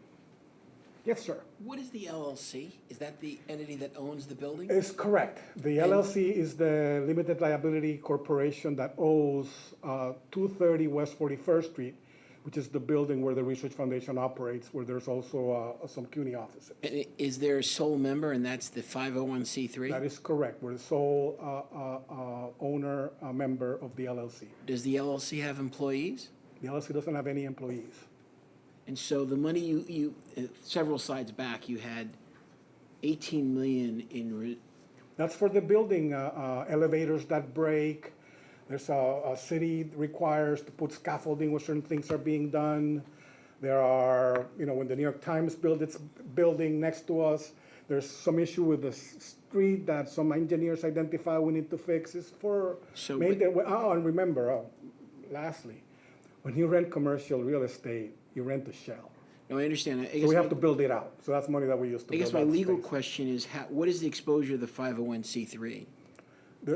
Yes, sir. What is the LLC? Is that the entity that owns the building? It's correct. The LLC is the limited liability corporation that owns 230 West 41st Street, which is the building where the Research Foundation operates, where there's also some CUNY offices. And is there a sole member, and that's the 501c3? That is correct. We're the sole owner, member of the LLC. Does the LLC have employees? The LLC doesn't have any employees. And so the money you several slides back, you had 18 million in. That's for the building, elevators that break. There's a city requires to put scaffolding where certain things are being done. There are, when the New York Times built its building next to us, there's some issue with the street that some engineers identify we need to fix. It's for and remember, lastly, when you rent commercial real estate, you rent a shell. No, I understand. So we have to build it out. So that's money that we use to build out. I guess my legal space. question is, what is the exposure of the 501c3?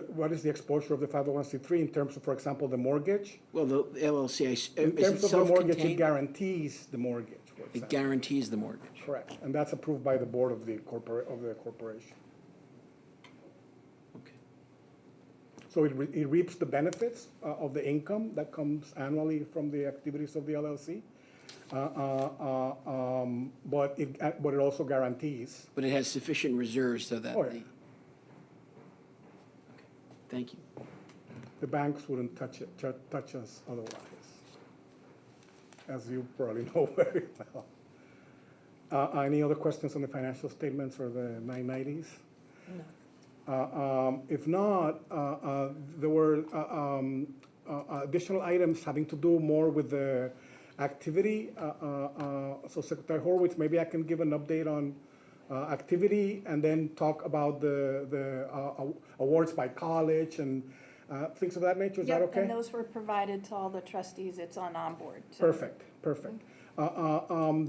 What is the exposure of the 501c3 in terms of, for example, the mortgage? Well, the LLC, In terms of the mortgage, it self-contained? guarantees the mortgage. for It example. guarantees the mortgage. Correct, and that's approved by the board of the corporation. Okay. So it reaps the benefits of the income that comes annually from the activities of the LLC. But it also guarantees. But it has sufficient reserves so that Oh, yeah. Okay. Thank you. The banks wouldn't touch us otherwise, as you probably know very well. Any other questions on the financial statements or the 990s? No. If not, there were additional items having to do more with the activity. So Secretary Horowitz, maybe I can give an update on activity and then talk about the awards by college and things of that nature. Is that okay? And those were provided to all the trustees. It's on Onboard. So. Perfect.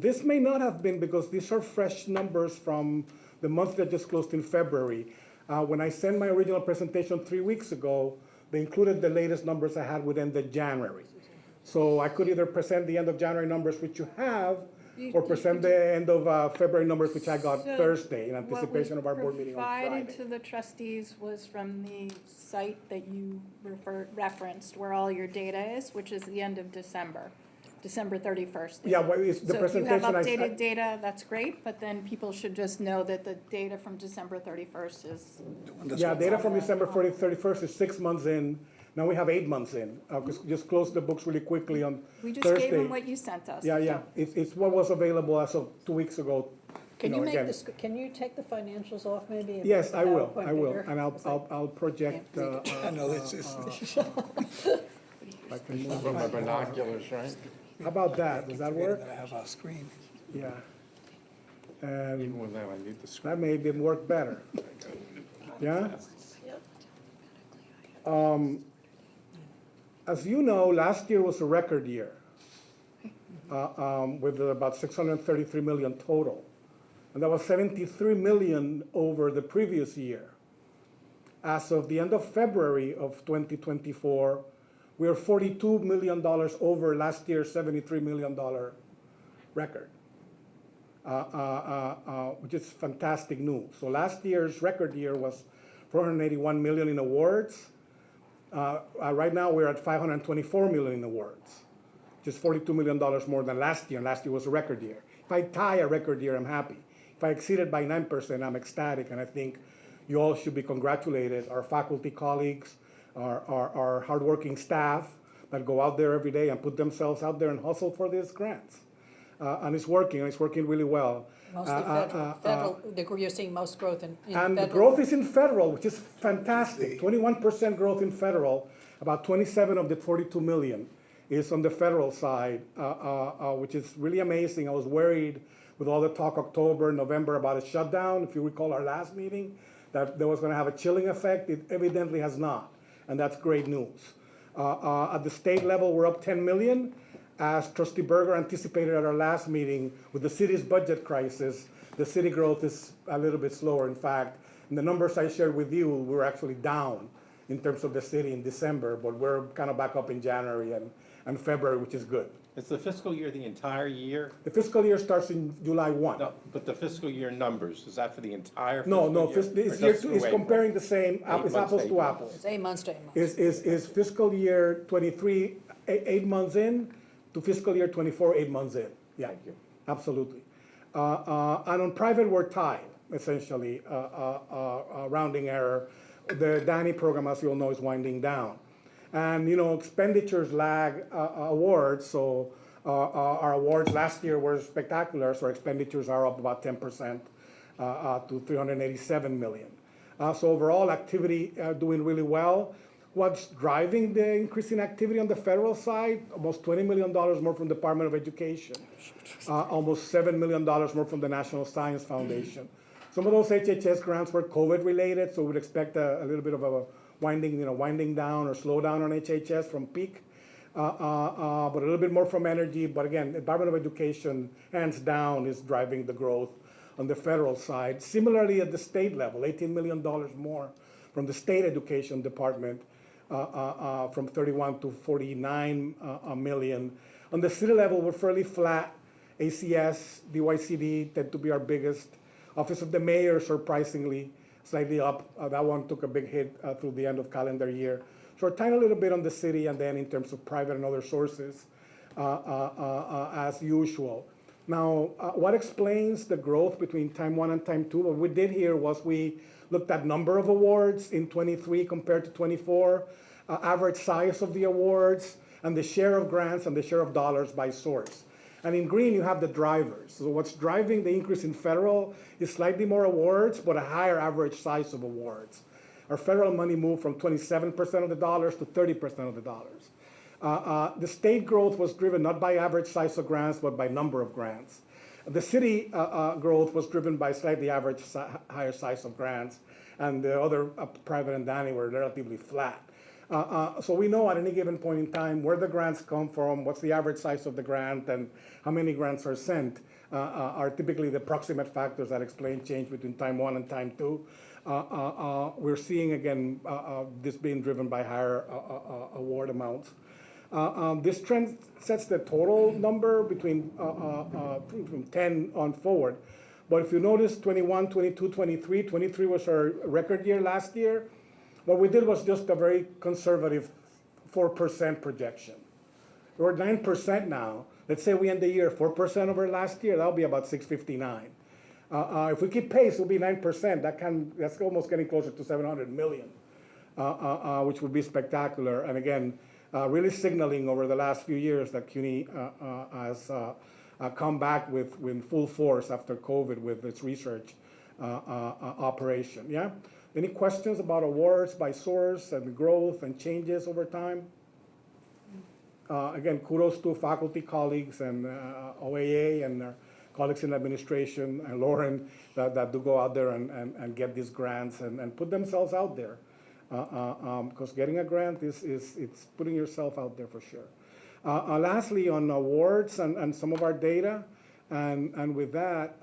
This may not have been, because these are fresh numbers from the month that just closed in February. When I sent my original presentation 3 weeks ago, they included the latest numbers I had within the January. So I could either present the end of January numbers, which you have, or present the end of February numbers, which I got So Thursday in anticipation of our board meeting on What was Friday. provided to the trustees was from the site that you referenced, where all your data is, which is the end of December, December 31st. Yeah, well, it's the presentation. So if you have updated data, that's great, but then people should just know that the data from December 31st is, Yeah, data from December 31st is 6 months in. Now we have 8 months in. Just closed the books really quickly on we just Thursday. gave them what you sent us. Yeah. It's what was available as of 2 weeks ago. Can you know, make again. this, can you take the financials off maybe? and Yes, I will, PowerPoint I will, bigger? and I'll project. I know it's, I can move From my it. binoculars, right? How about that? Does that work? that I have a screen. Yeah. And Even with that, I need the screen. that made it work better. Yeah? As you know, last year was a record year, with about 633 million total. And that was 73 million over the previous year. As of the end of February of 2024, we are $42 million over last year's $73 million record, which is fantastic news. So last year's record year was 481 million in awards. Right now we're at 524 million in awards, which is $42 million more than last year. And last year was a record year. If I tie a record year, I'm happy. If I exceed it by 9%, I'm ecstatic, and I think you all should be congratulated. Our faculty colleagues, our hardworking staff that go out there every day and put themselves out there and hustle for these grants. And it's working really well. Mostly federal, you're seeing most growth in And the federal. growth is in federal, which is fantastic. 21% growth in federal, about 27 of the 42 million is on the federal side, which is really amazing. I was worried with all the talk October, November about a shutdown, if you recall our last meeting, that there was going to have a chilling effect. It evidently has not, and that's great news. At the state level, we're up 10 million. As Trustee Berger anticipated at our last meeting, with the city's budget crisis, the city growth is a little bit slower. In fact, in the numbers I shared with you, we're actually down in terms of the city in December, but we're kind of back up in January and February, which is good. Is the fiscal year the entire year? The fiscal year starts in July 1. No, but the fiscal year numbers, is that for the entire No, fiscal year? this Or year just through is April? comparing the same, it's months, apples 8 to months. apples. It's 8 months to 8 months. Is fiscal year 23, 8 months in, to fiscal year 24, 8 months in. Yeah, Thank you. absolutely. And on private, we're tied, essentially, rounding error. The Danny program, as you all know, is winding down. And, expenditures lag awards, so our awards last year were spectacular, so our expenditures are up about 10% to 387 million. So overall, activity doing really well. What's driving the increase in activity on the federal side? Almost $20 million more from the Department of Education. Almost $7 million more from the National Science Foundation. Some of those HHS grants were COVID related, so we'd expect a little bit of a winding down or slowdown on HHS from peak. But a little bit more from energy. But again, the Department of Education, hands down, is driving the growth on the federal side. Similarly, at the state level, $18 million more from the state education department, from 31 to 49 million. On the city level, we're fairly flat. ACS, DYCD tend to be our biggest. Office of the Mayor, surprisingly, slightly up. That one took a big hit through the end of calendar year. So we're tying a little bit on the city, and then in terms of private and other sources, as usual. Now, what explains the growth between time one and time two? What we did here was we looked at number of awards in 23 compared to 24, average size of the awards, and the share of grants and the share of dollars by source. And in green, you have the drivers. So what's driving the increase in federal is slightly more awards, but a higher average size of awards. Our federal money moved from 27% of the dollars to 30% of the dollars. The state growth was driven not by average size of grants, but by number of grants. The city growth was driven by slightly higher size of grants, and the other private and Danny were relatively flat. So we know at any given point in time where the grants come from, what's the average size of the grant, and how many grants are sent are typically the proximate factors that explain change between time one and time two. We're seeing, again, this being driven by higher award amounts. This trend sets the total number between from 10 on forward. But if you notice 21, 22, 23, 23 was our record year last year. What we did was just a very conservative 4% projection. We're at 9% now. Let's say we end the year 4% over last year, that'll be about 659. If we keep pace, it'll be 9%. That's almost getting closer to 700 million, which would be spectacular. And again, really signaling over the last few years that CUNY has come back with full force after COVID with its research operation. Yeah. Any questions about awards by source and growth and changes over time? Again, kudos to faculty colleagues and OAA and their colleagues in administration and Lauren that do go out there and get these grants and put themselves out there. Because getting a grant it's putting yourself out there for sure. Lastly, on awards and some of our data, and with that,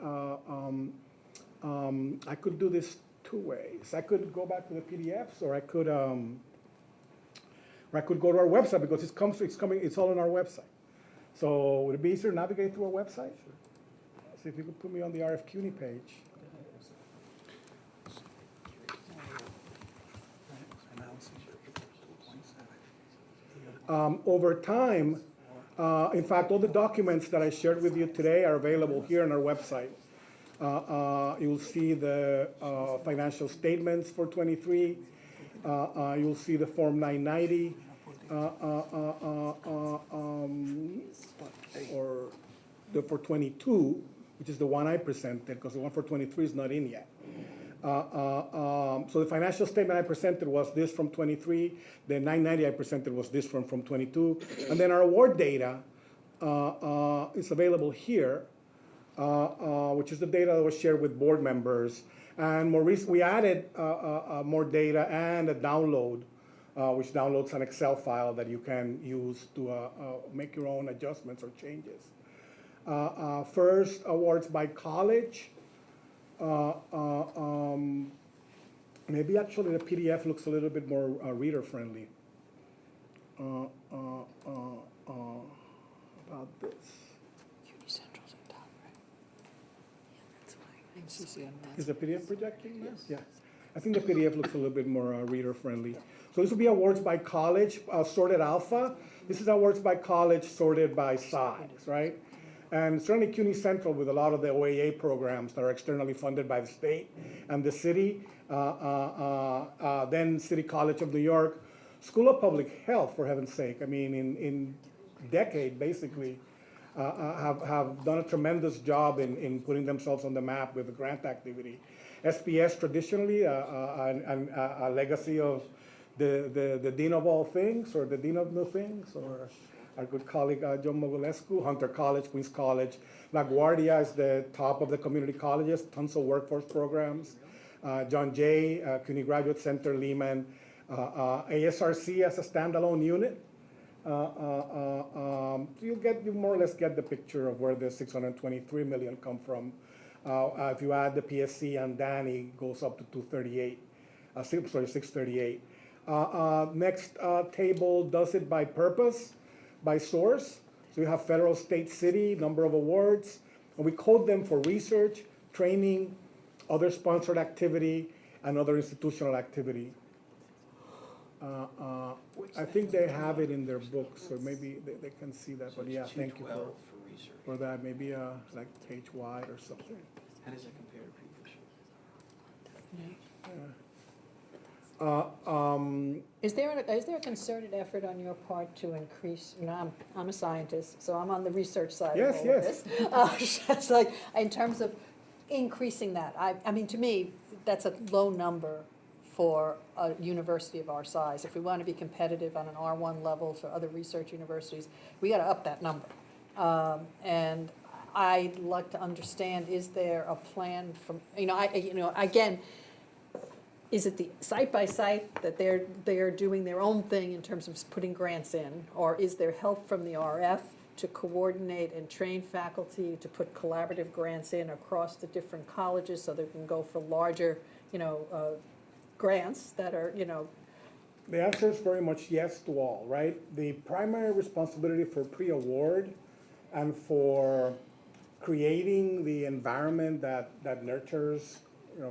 I could do this two ways. I could go back to the PDFs, or I could go to our website because it's all on our website. So would it be easier to navigate through our website? Sure. See if you could put me on the RF CUNY page. Over time, in fact, all the documents that I shared with you today are available here on our website. You'll see the financial statements for 23. You'll see the Form 990, or for 22, which is the one I presented, because the one for 23 is not in yet. So the financial statement I presented was this from 23. The 990 I presented was this from 22. And then our award data is available here, which is the data that was shared with board members. And more recently, we added more data and a download, which downloads an Excel file that you can use to make your own adjustments or changes. First, awards by college. Maybe actually the PDF looks a little bit more reader friendly. About this. Central's on top, right? Yeah, that's why. Is the PDF projecting? Yes. Yeah. I think the PDF looks a little bit more reader friendly. So this will be awards by college, sorted alpha. This is awards by college sorted by size, right? And certainly CUNY Central, with a lot of the OAA programs that are externally funded by the state and the city, then City College of New York, School of Public Health, for heaven's sake. I mean, in decade, basically, have done a tremendous job in putting themselves on the map with the grant activity. SPS, traditionally, a legacy of the Dean of all things, or the Dean of new things, or our good colleague John Mogulescu, Hunter College, Queens College. LaGuardia is the top of the community colleges, tons of workforce programs. John Jay, CUNY Graduate Center, Lehman. ASRC as a standalone unit. You more or less get the picture of where the 623 million come from. If you add the PSC and Danny, it goes up to 638. Next table does it by purpose, by source. So you have federal, state, city, number of awards, and we code them for research, training, other sponsored activity, and other institutional activity. I think they have it in their books, so maybe they can see that. But yeah, thank you for that. Maybe like page wide or something. How does that compare to previous years? Is there a concerted effort on your part to increase, I'm a scientist, so I'm on the research side of all of this. It's like, in terms of increasing that, I mean, to me, that's a low number for a university of our size. If we want to be competitive on an R1 level for other research universities, we got to up that number. And I'd like to understand, is there a plan from, again, is it the site by site that they're doing their own thing in terms of putting grants in, or is there help from the RF to coordinate and train faculty to put collaborative grants in across the different colleges so they can go for larger, grants that are, The answer is very much yes to all, right? The primary responsibility for pre-award and for creating the environment that nurtures,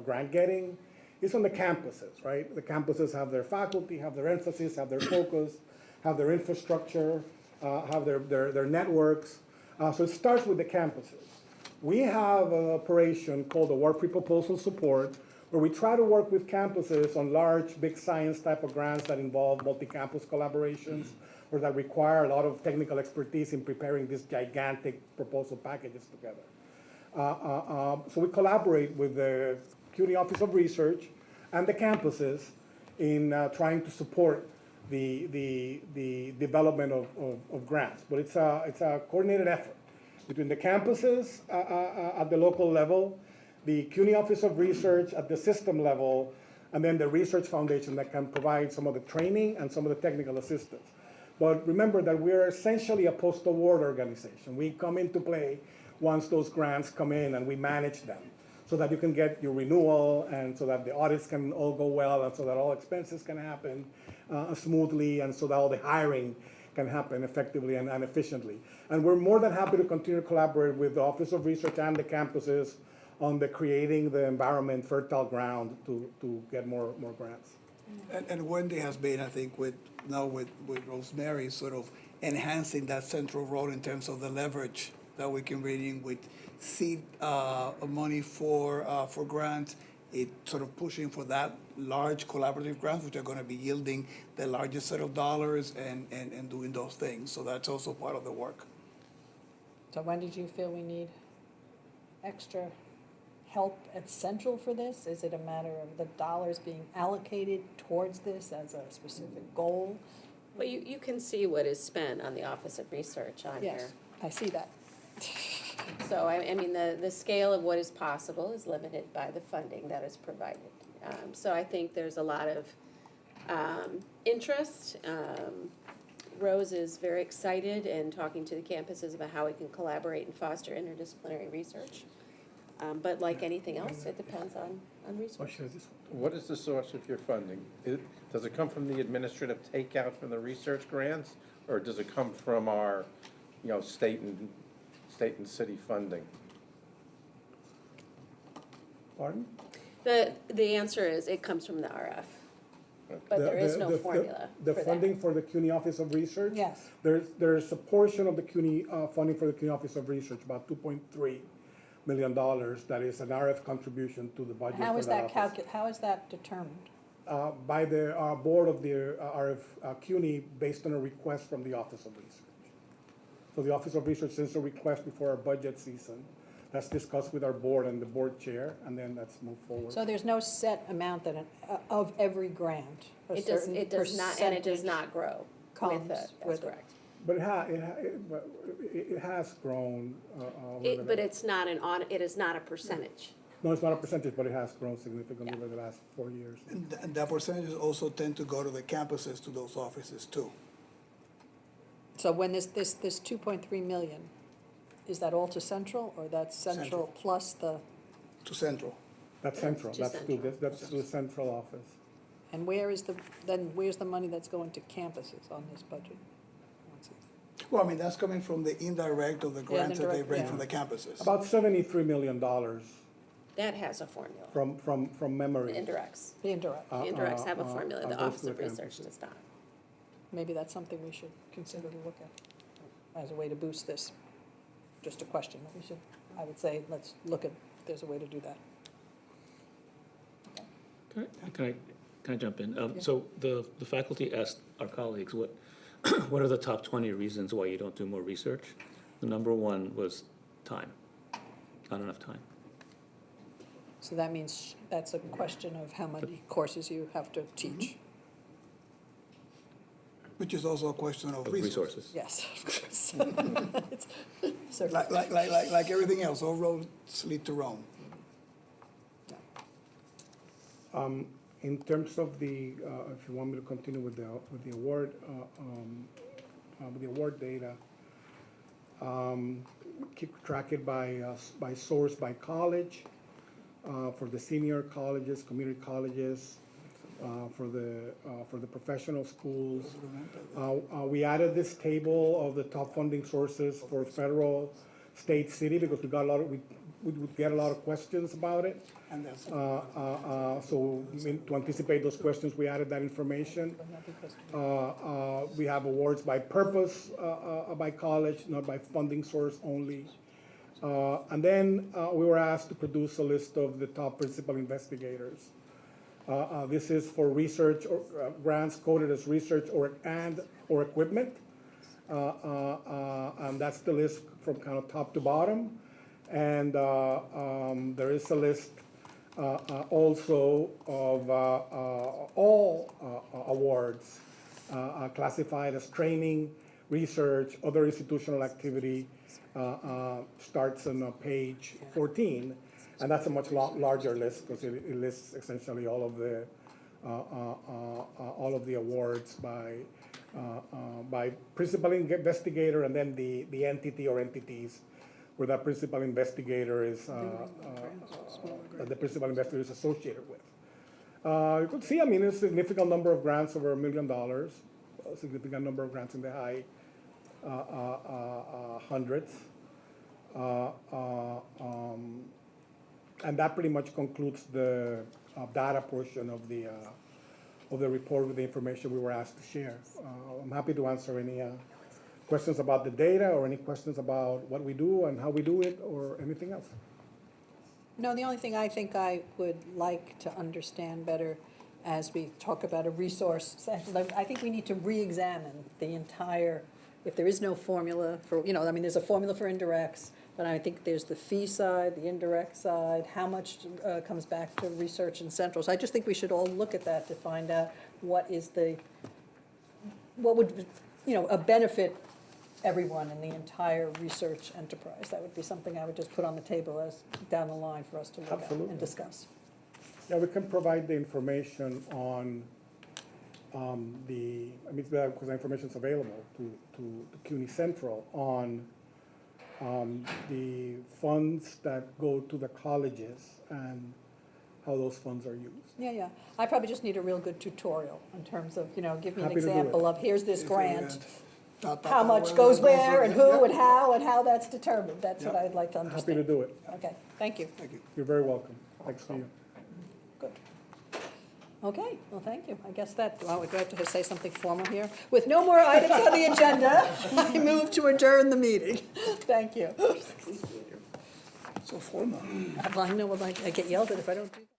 grant getting is on the campuses, right? The campuses have their faculty, have their emphasis, have their focus, have their infrastructure, have their networks. So it starts with the campuses. We have an operation called Award Pre-Proposal Support, where we try to work with campuses on large, big science type of grants that involve multi-campus collaborations or that require a lot of technical expertise in preparing these gigantic proposal packages together. So we collaborate with the CUNY Office of Research and the campuses in trying to support the development of grants. But it's a coordinated effort between the campuses at the local level, the CUNY Office of Research at the system level, and then the Research Foundation that can provide some of the training and some of the technical assistance. But remember that we're essentially a post-award organization. We come into play once those grants come in and we manage them so that you can get your renewal and so that the audits can all go well and so that all expenses can happen smoothly and so that all the hiring can happen effectively and efficiently. And we're more than happy to continue to collaborate with the Office of Research and the campuses on the creating the environment, fertile ground to get more grants. And Wendy has been, I think, with Rosemary, sort of enhancing that central role in terms of the leverage that we can bring in with seed money for grants. It sort of pushing for that large collaborative grants, which are going to be yielding the largest set of dollars and doing those things. So that's also part of the work. So when did you feel we need extra help at Central for this? Is it a matter of the dollars being allocated towards this as a specific goal? Well, you can see what is spent on the Office of Research on here. Yes, I see that. So, I mean, the scale of what is possible is limited by the funding that is provided. So I think there's a lot of interest. Rose is very excited and talking to the campuses about how we can collaborate and foster interdisciplinary research. But like anything else, it depends on research. What is the source of your funding? Does it come from the administrative takeout from the research grants, or does it come from our, state and city funding? Pardon? The answer is it comes from the RF, but there is no formula The for that. funding for the CUNY Office of Research? Yes. There's a portion of the CUNY, funding for the CUNY Office of Research, about $2.3 million, that is an RF contribution to the budget How for is that that office. how is that determined? By the board of the RF CUNY based on a request from the Office of Research. So the Office of Research sends a request before our budget season. That's discussed with our board and the board chair, and then that's moved forward. So there's no set amount that, of every grant? It does not, and it does not grow comes with it, with that's it. correct. But it has grown. But it's not it is not a percentage. No, it's not a percentage, but it has grown significantly over the last 4 years. And that percentages also tend to go to the campuses, to those offices too. So when this 2.3 million, is that all to Central, or that's Central Central. plus the, To Central. That's central, To central. that's the central office. and where's the money that's going to campuses on this budget? Well, I mean, that's coming from the indirect of the grants that they indirect, bring yeah. from the campuses. About $73 million That has a formula. from memory. The indirects. The indirect. The indirects have a formula, the goes Office to of the Research campuses. does not. Maybe that's something we should consider to look at as a way to boost this. Just a question. I would say, let's look at, if there's a way to do that. Can I jump in? So the faculty asked our colleagues, what are the top 20 reasons why you don't do more research? The number one was time, not enough time. So that means that's a question of how many courses you have to teach. Which is also a question of resources. Yes. It's- so- Like everything else, all roads lead to Rome. In terms of the, if you want me to continue with the award, with the award data, keep track it by source, by college, for the senior colleges, community colleges, for the professional schools. We added this table of the top funding sources for federal, state, city, because we got a lot of, we would get a lot of questions about it. And that's, So to anticipate those questions, we added that information. We have awards by purpose, by college, not by funding source only. And then we were asked to produce a list of the top principal investigators. This is for research or grants coded as research or equipment. And that's the list from kind of top to bottom. And there is a list also of all awards classified as training, research, other institutional activity, starts on page 14. And that's a much larger list because it lists essentially all of the awards by principal investigator and then the entity or entities where that principal investigator is the principal investigator is associated with. You could see, I mean, a significant number of grants over $1 million, a significant number of grants in the high hundreds. And that pretty much concludes the data portion of the report with the information we were asked to share. I'm happy to answer any questions about the data or any questions about what we do and how we do it or anything else. No, the only thing I think I would like to understand better as we talk about a resource, I think we need to re-examine the entire, if there is no formula for, I mean, there's a formula for indirects, but I think there's the fee side, the indirect side, how much comes back to research and central. So I just think we should all look at that to find out what would, benefit everyone in the entire research enterprise. That would be something I would just put on the table as down the line for us to look at Absolutely. and discuss. Yeah, we can provide the information on because the information is available to CUNY Central on the funds that go to the colleges and how those funds are used. Yeah. I probably just need a real good tutorial in terms of, give me an Happy to do example it. of, here's this grant, Dot, dot, how dot, much goes where and who and Yep. how that's determined. That's what Yep. I'd like to Happy to understand. do it. Okay, thank you. Thank you. You're very welcome. Thanks to you. Good. Okay, well, thank you. I guess that, do I have to say something formal here? With no more items on the agenda, I move to adjourn the meeting. Thank you. So formal. I know, I get yelled at if I don't do that.